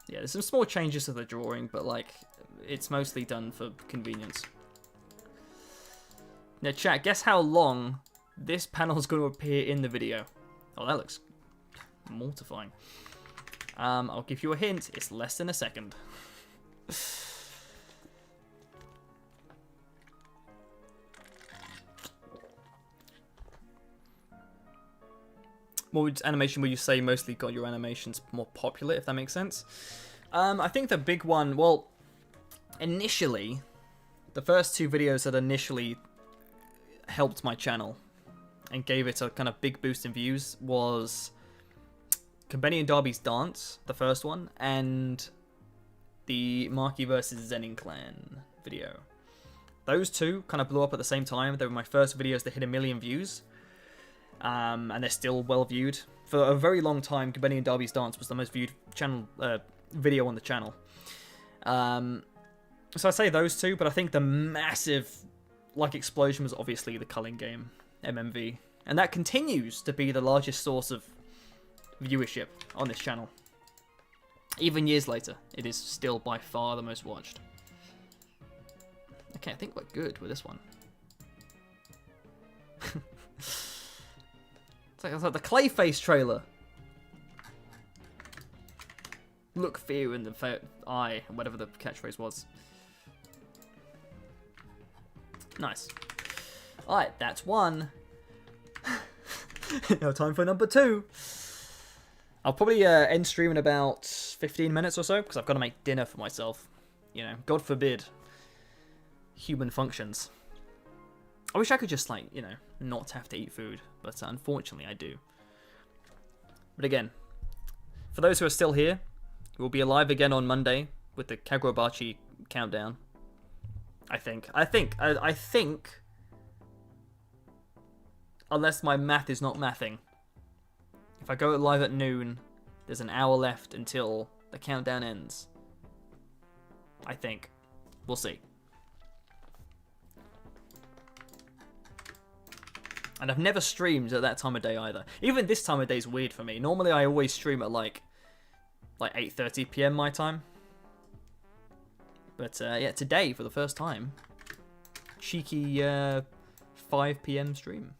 Yeah, there's some small changes to the drawing, but like, it's mostly done for convenience. Now, chat, guess how long this panel is going to appear in the video? Oh, that looks mortifying. I'll give you a hint. It's less than a second. What animation would you say mostly got your animations more popular, if that makes sense? I think the big one, well, initially, the first two videos that initially helped my channel and gave it a kind of big boost in views was Konbeni and Darby's dance, the first one, and the Maki vs Zenin Clan video. Those two kind of blew up at the same time. They were my first videos that hit 1 million views. And they're still well viewed. For a very long time, Konbeni and Darby's dance was the most viewed channel video on the channel. So I say those two, but I think the massive like explosion was obviously the culling game, MMV, and that continues to be the largest source of viewership on this channel. Even years later, it is still by far the most watched. Okay, I think we're good with this one. It's like the Clayface trailer. Look fear in the eye, whatever the catchphrase was. Nice. Alright, that's one. Now time for number two. I'll probably end stream in about 15 minutes or so, because I've got to make dinner for myself. You know, God forbid human functions. I wish I could just, like, you know, not have to eat food, but unfortunately I do. But again, for those who are still here, we'll be alive again on Monday with the Kagurabachi countdown. I think, unless my math is not mathing, if I go live at noon, there's an hour left until the countdown ends. I think. We'll see. And I've never streamed at that time of day either. Even this time of day is weird for me. Normally I always stream at like 8:30 PM my time. But yeah, today for the first time, cheeky 5 PM stream.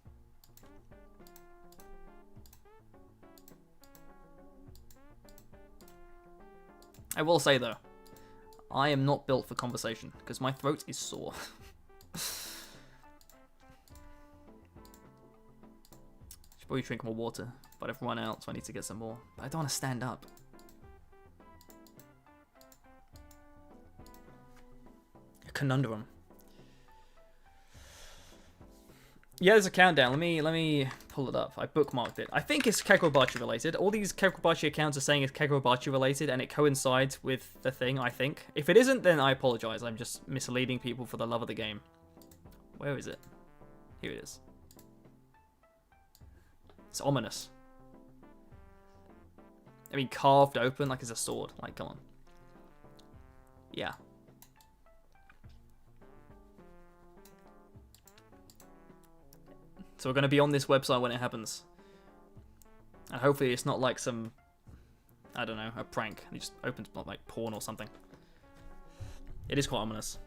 I will say though, I am not built for conversation because my throat is sore. Probably drink more water, but I've run out, so I need to get some more. But I don't want to stand up. A conundrum. Yeah, there's a countdown. Let me pull it up. I bookmarked it. I think it's Kagurabachi related. All these Kagurabachi accounts are saying it's Kagurabachi related, and it coincides with the thing, I think. If it isn't, then I apologize. I'm just misleading people for the love of the game. Where is it? Here it is. It's ominous. I mean, carved open like it's a sword. Like, come on. Yeah. So we're going to be on this website when it happens. And hopefully it's not like some, I don't know, a prank. It just opens like porn or something. It is quite ominous.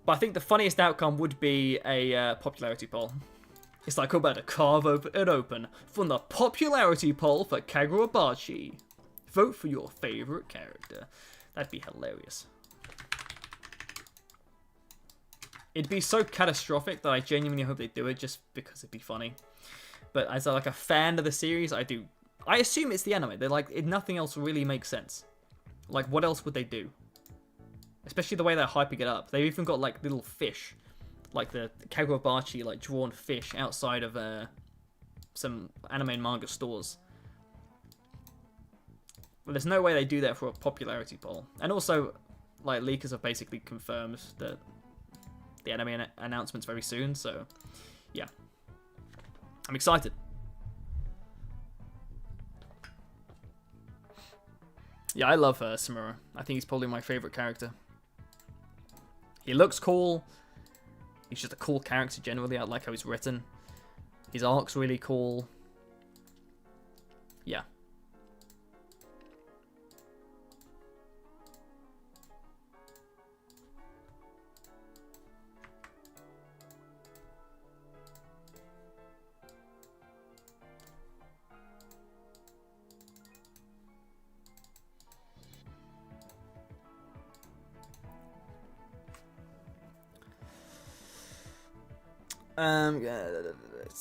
But I think the funniest outcome would be a popularity poll. It's like we're about to carve it open from the popularity poll for Kagurabachi. Vote for your favorite character. That'd be hilarious. It'd be so catastrophic that I genuinely hope they do it just because it'd be funny. But as like a fan of the series, I assume it's the anime. They're like, nothing else really makes sense. Like, what else would they do? Especially the way they're hyping it up. They've even got like little fish, like the Kagurabachi like drawn fish outside of some anime and manga stores. Well, there's no way they do that for a popularity poll. And also, like, leakers have basically confirmed that the anime announcement's very soon, so yeah. I'm excited. Yeah, I love Samura. I think he's probably my favorite character. He looks cool. He's just a cool character generally. I like how he's written. His arc's really cool. Yeah.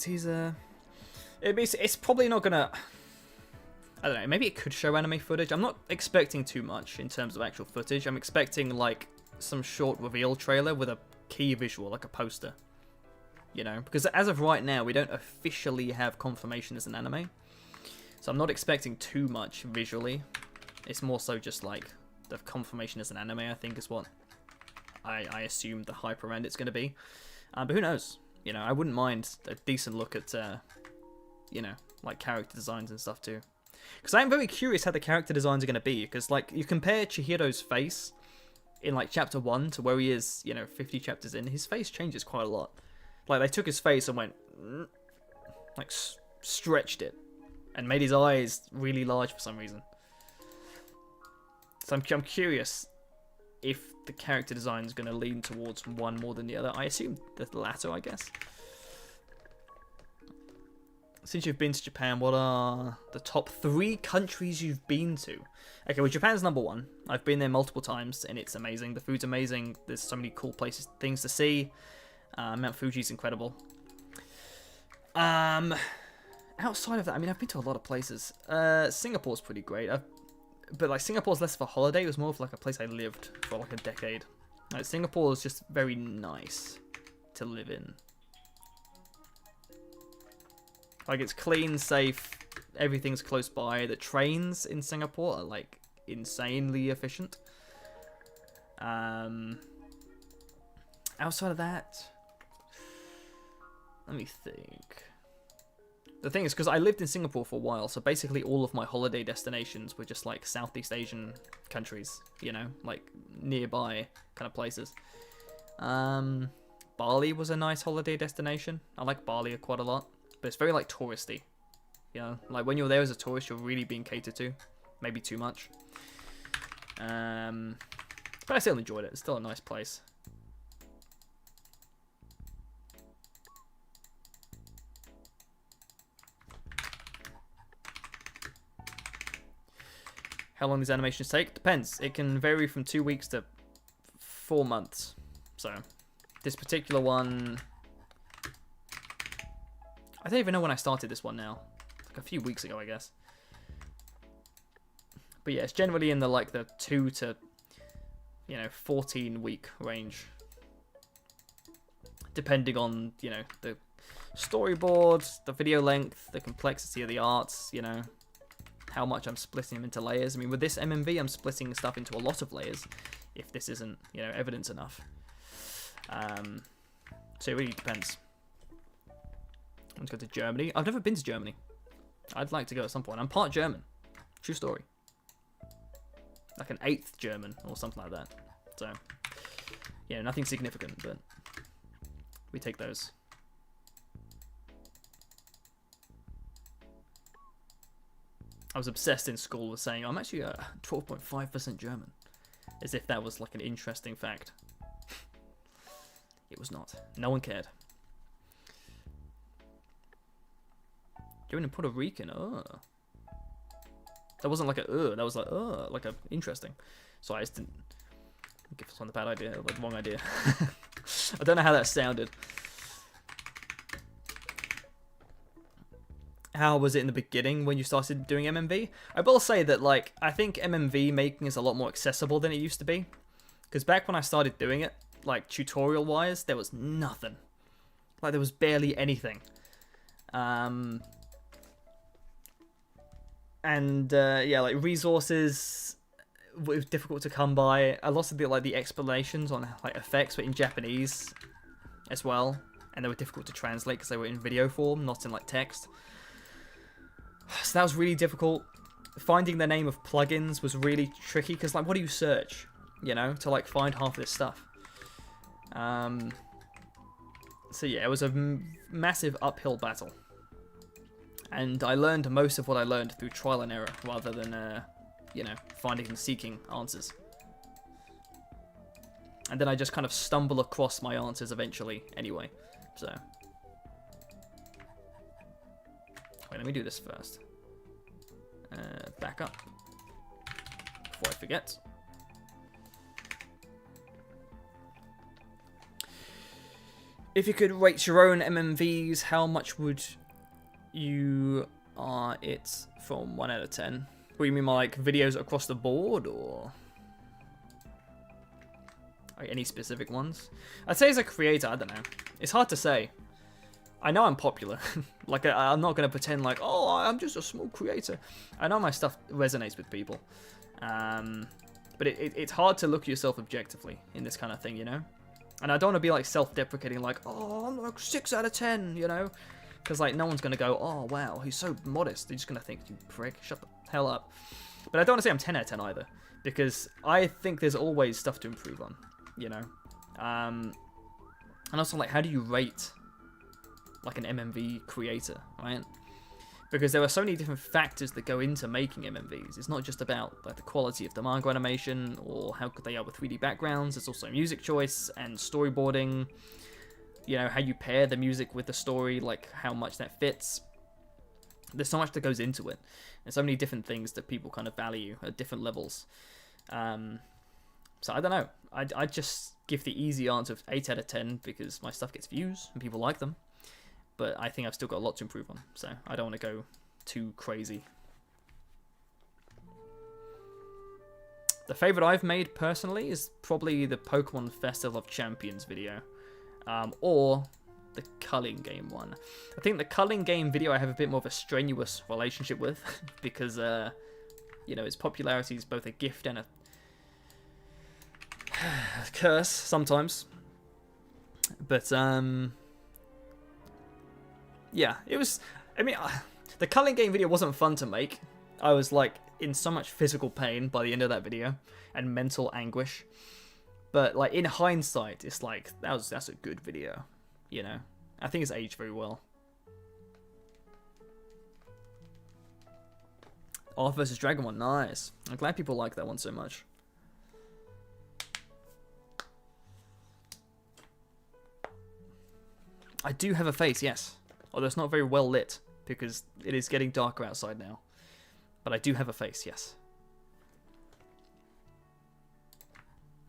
Teaser. It's probably not gonna. I don't know. Maybe it could show anime footage. I'm not expecting too much in terms of actual footage. I'm expecting like some short reveal trailer with a key visual, like a poster. You know, because as of right now, we don't officially have confirmation as an anime, so I'm not expecting too much visually. It's more so just like the confirmation as an anime. I think is what I assume the hype around it's going to be. But who knows? You know, I wouldn't mind a decent look at, you know, like character designs and stuff too. Because I am very curious how the character designs are going to be. Because, like, you compare Chihiro's face in, like, chapter 1 to where he is, you know, 50 chapters in. His face changes quite a lot. Like, they took his face and went, like, stretched it. And made his eyes really large for some reason. So I'm curious if the character design is going to lean towards one more than the other. I assume the latter, I guess. Since you've been to Japan, what are the top 3 countries you've been to? Okay, well, Japan's number 1. I've been there multiple times, and it's amazing. The food's amazing. There's so many cool places, things to see. Mount Fuji's incredible. Outside of that, I mean, I've been to a lot of places. Singapore's pretty great. But like Singapore's less of a holiday. It was more of like a place I lived for like a decade. Like, Singapore is just very nice to live in. Like, it's clean, safe, everything's close by. The trains in Singapore are like insanely efficient. Outside of that, let me think. The thing is, because I lived in Singapore for a while, so basically all of my holiday destinations were just like Southeast Asian countries, you know, like nearby kind of places. Bali was a nice holiday destination. I like Bali quite a lot, but it's very like touristy, you know, like when you're there as a tourist, you're really being catered to, maybe too much. But I still enjoyed it. It's still a nice place. How long these animations take? Depends. It can vary from 2 weeks to 4 months. So, this particular one... I don't even know when I started this one now. Like a few weeks ago, I guess. But yeah, it's generally in the, like, the 2 to, 14 week range. Depending on, the storyboard, the video length, the complexity of the arts, how much I'm splitting them into layers. I mean, with this MMV, I'm splitting stuff into a lot of layers, if this isn't, evidence enough. So it really depends. Let's go to Germany. I've never been to Germany. I'd like to go at some point. I'm part German. True story. Like an 8th German or something like that. So, nothing significant, but we take those. I was obsessed in school with saying, I'm actually 12.5% German. As if that was like an interesting fact. It was not. No one cared. Doing in Puerto Rican. Oh. That wasn't like a that was like a interesting. So I just didn't give this one the bad idea, like the wrong idea. I don't know how that sounded. How was it in the beginning when you started doing MMV? I will say that, like, I think MMV making is a lot more accessible than it used to be. Because back when I started doing it, like, tutorial-wise, there was nothing. Like, there was barely anything. Yeah, like, resources were difficult to come by. A lot of the, like, the explanations on, like, effects were in Japanese as well. And they were difficult to translate because they were in video form, not in, like, text. So that was really difficult. Finding the name of plugins was really tricky because, like, what do you search, you know, to, like, find half of this stuff? So yeah, it was a massive uphill battle. And I learned most of what I learned through trial and error rather than, you know, finding and seeking answers. And then I just kind of stumble across my answers eventually anyway, so... Wait, let me do this first. Back up. Before I forget. If you could rate your own MMVs, how much would you it from 1 out of 10? What do you mean by, like, videos across the board, or... Like, any specific ones? I'd say as a creator, I don't know. It's hard to say. I know I'm popular. Like, I'm not going to pretend like, oh, I'm just a small creator. I know my stuff resonates with people. But it's hard to look at yourself objectively in this kind of thing, you know? And I don't want to be, like, self-deprecating, like, oh, I'm like 6 out of 10, you know? Because, like, no one's going to go, oh, wow, he's so modest. They're just going to think, you prick, shut the hell up. But I don't want to say I'm 10 out of 10 either. Because I think there's always stuff to improve on, you know? And also, like, how do you rate... like an MMV creator, right? Because there are so many different factors that go into making MMVs. It's not just about, like, the quality of the manga animation or how good they are with 3D backgrounds. It's also music choice and storyboarding. You know, how you pair the music with the story, like how much that fits. There's so much that goes into it. There's so many different things that people kind of value at different levels. So I don't know. I'd just give the easy answer of 8 out of 10 because my stuff gets views and people like them. But I think I've still got a lot to improve on, so I don't want to go too crazy. The favourite I've made personally is probably the Pokemon Festival of Champions video. Or the Culling Game one. I think the Culling Game video I have a bit more of a strenuous relationship with, because, you know, its popularity is both a gift and a curse sometimes. But, yeah, it was... I mean, the Culling Game video wasn't fun to make. I was, like, in so much physical pain by the end of that video, and mental anguish. But, like, in hindsight, it's like, that's a good video, you know? I think it's aged very well. Arthur vs. Dragon one, nice. I'm glad people like that one so much. I do have a face, yes. Although it's not very well lit, because it is getting darker outside now. But I do have a face, yes.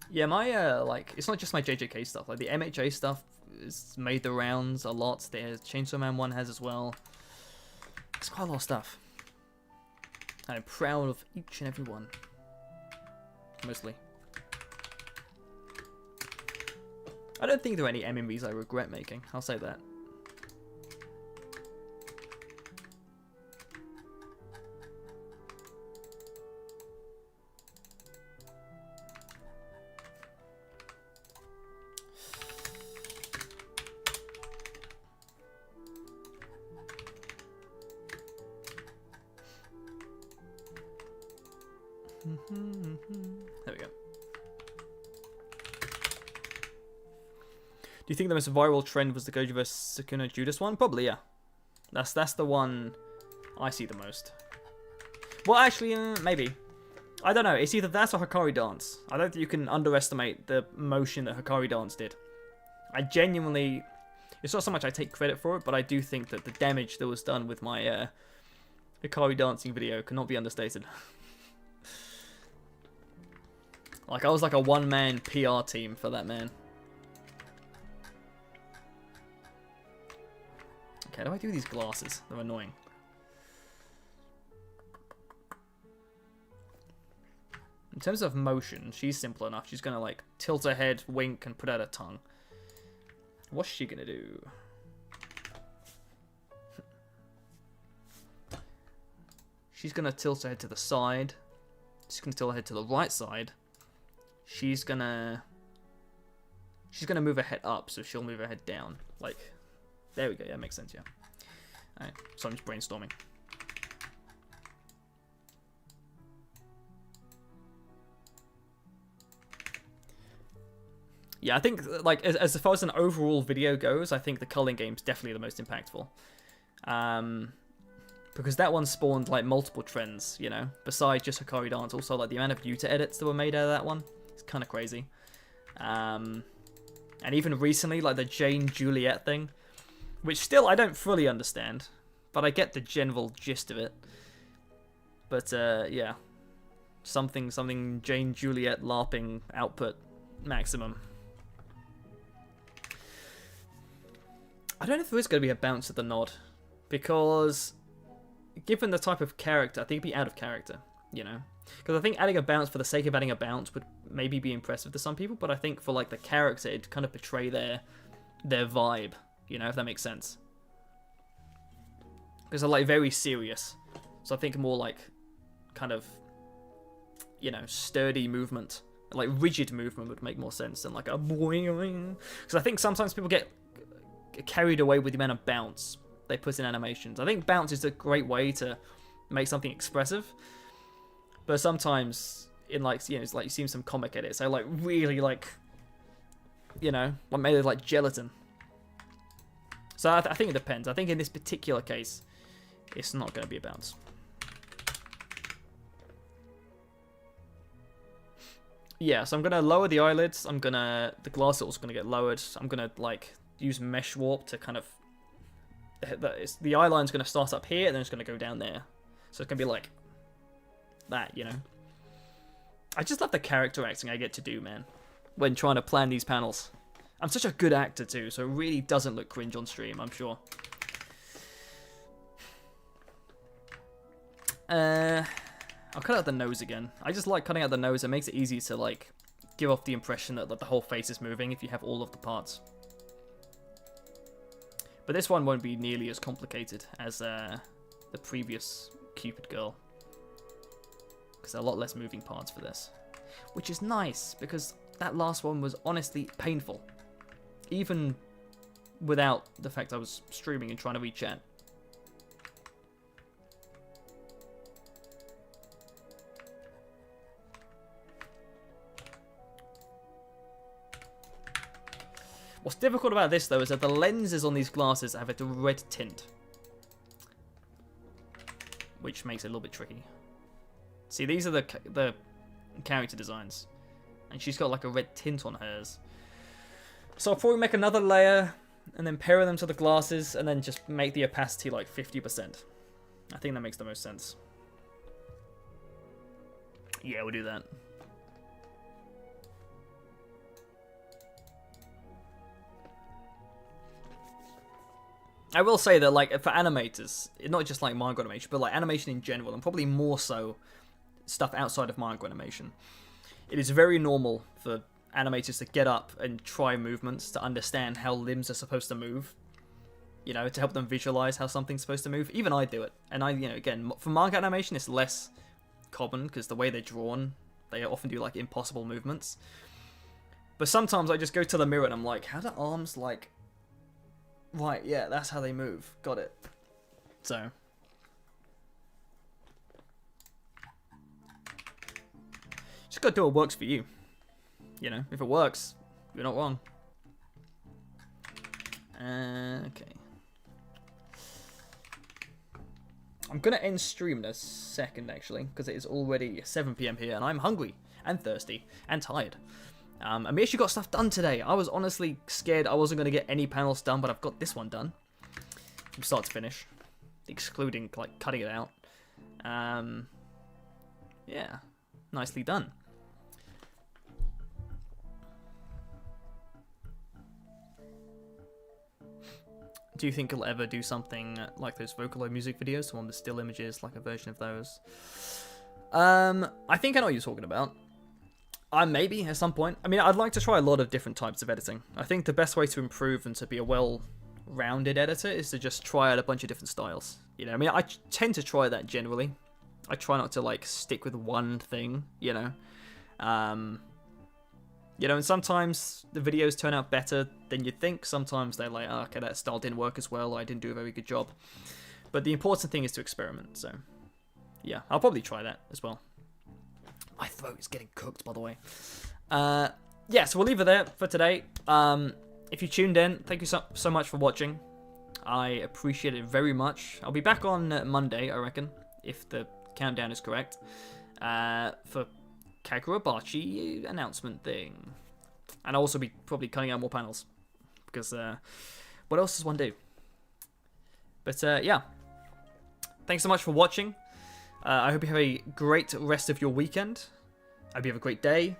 Yeah, my, like, it's not just my JJK stuff. Like, the MHA stuff has made the rounds a lot. The Chainsaw Man one has as well. It's quite a lot of stuff. I'm proud of each and every one. Mostly. I don't think there are any MMVs I regret making. I'll say that. There we go. Do you think the most viral trend was the Gojo vs Sukuna Judas one? Probably, yeah. That's the one I see the most. Well, actually, maybe. I don't know. It's either that or Hikari Dance. I don't think you can underestimate the motion that Hikari Dance did. I genuinely... It's not so much I take credit for it, but I do think that the damage that was done with my Hikari dancing video cannot be understated. Like, I was like a one-man PR team for that man. Okay, how do I do these glasses? They're annoying. In terms of motion, she's simple enough. She's gonna, like, tilt her head, wink, and put out her tongue. What's she gonna do? She's gonna tilt her head to the side. She's gonna tilt her head to the right side. She's gonna move her head up, so she'll move her head down. Like, there we go. Yeah, that makes sense. Yeah. All right. So I'm just brainstorming. Yeah, I think, like, as far as an overall video goes, I think the culling game's definitely the most impactful. Because that one spawned, like, multiple trends, you know? Besides just Hikari Dance, also, like, the amount of Yuta edits that were made out of that one. It's kind of crazy. And even recently, like, the Jane-Juliet thing. Which still, I don't fully understand. But I get the general gist of it. But, yeah. Something Jane-Juliet LARPing output maximum. I don't know if there is going to be a bounce at the nod, because given the type of character, I think it'd be out of character, you know? Because I think adding a bounce for the sake of adding a bounce would maybe be impressive to some people, but I think for, like, the character, it'd kind of betray their vibe, you know, if that makes sense. Because they're, like, very serious. So I think more, like, kind of, you know, sturdy movement, like, rigid movement would make more sense than, like, a boing. Because I think sometimes people get carried away with the amount of bounce they put in animations. I think bounce is a great way to make something expressive, but sometimes in, like, you know, it's like you see some comic edits, they like really, like, you know, like made of like gelatin. So I think it depends. I think in this particular case, it's not going to be a bounce. Yeah, so I'm gonna lower the eyelids. The glass is also gonna get lowered. I'm gonna, like, use mesh warp to kind of, the eye line's going to start up here and then it's going to go down there. So it's going to be like that, you know. I just love the character acting I get to do, man, when trying to plan these panels. I'm such a good actor too, so it really doesn't look cringe on stream, I'm sure. I'll cut out the nose again. I just like cutting out the nose. It makes it easy to, like, give off the impression that the whole face is moving if you have all of the parts. But this one won't be nearly as complicated as the previous Cupid girl. Because there are a lot less moving parts for this. Which is nice, because that last one was honestly painful. Even without the fact I was streaming and trying to read chat. What's difficult about this, though, is that the lenses on these glasses have a red tint. Which makes it a little bit tricky. See, these are the character designs. And she's got, like, a red tint on hers. So I'll probably make another layer, and then pair them to the glasses, and then just make the opacity, like, 50%. I think that makes the most sense. Yeah, we'll do that. I will say that, like, for animators, not just like manga animation, but like animation in general, and probably more so stuff outside of manga animation, it is very normal for animators to get up and try movements to understand how limbs are supposed to move, you know, to help them visualize how something's supposed to move. Even I do it, and I, you know, again, for manga animation, it's less common because the way they're drawn, they often do, like, impossible movements. But sometimes I just go to the mirror and I'm like, how do arms, like, right, yeah, that's how they move. Got it. So. Just gotta do what works for you. You know, if it works, you're not wrong. Okay. I'm gonna end stream in a second, actually, because it is already 7 PM here, and I'm hungry, and thirsty, and tired. And we actually got stuff done today. I was honestly scared I wasn't going to get any panels done, but I've got this one done from start to finish, excluding like cutting it out. Yeah, nicely done. Do you think you'll ever do something like those Vocaloid music videos, the one with still images, like a version of those? I think I know what you're talking about. Maybe at some point. I mean, I'd like to try a lot of different types of editing. I think the best way to improve and to be a well-rounded editor is to just try out a bunch of different styles. You know, I mean, I tend to try that generally. I try not to like stick with one thing. You know, and sometimes the videos turn out better than you'd think. Sometimes they're like, oh, okay, that style didn't work as well. I didn't do a very good job. But the important thing is to experiment. So, yeah, I'll probably try that as well. My throat is getting cooked, by the way. Yeah, so we'll leave it there for today. If you tuned in, thank you so much for watching. I appreciate it very much. I'll be back on Monday, I reckon, if the countdown is correct, for Kagurabachi announcement thing. And I'll also be probably cutting out more panels, because what else does one do? But yeah, thanks so much for watching. I hope you have a great rest of your weekend. I hope you have a great day.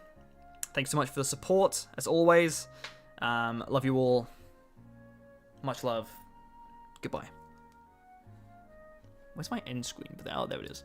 Thanks so much for the support, as always. Love you all. Much love. Goodbye. Where's my end screen? Oh, there it is.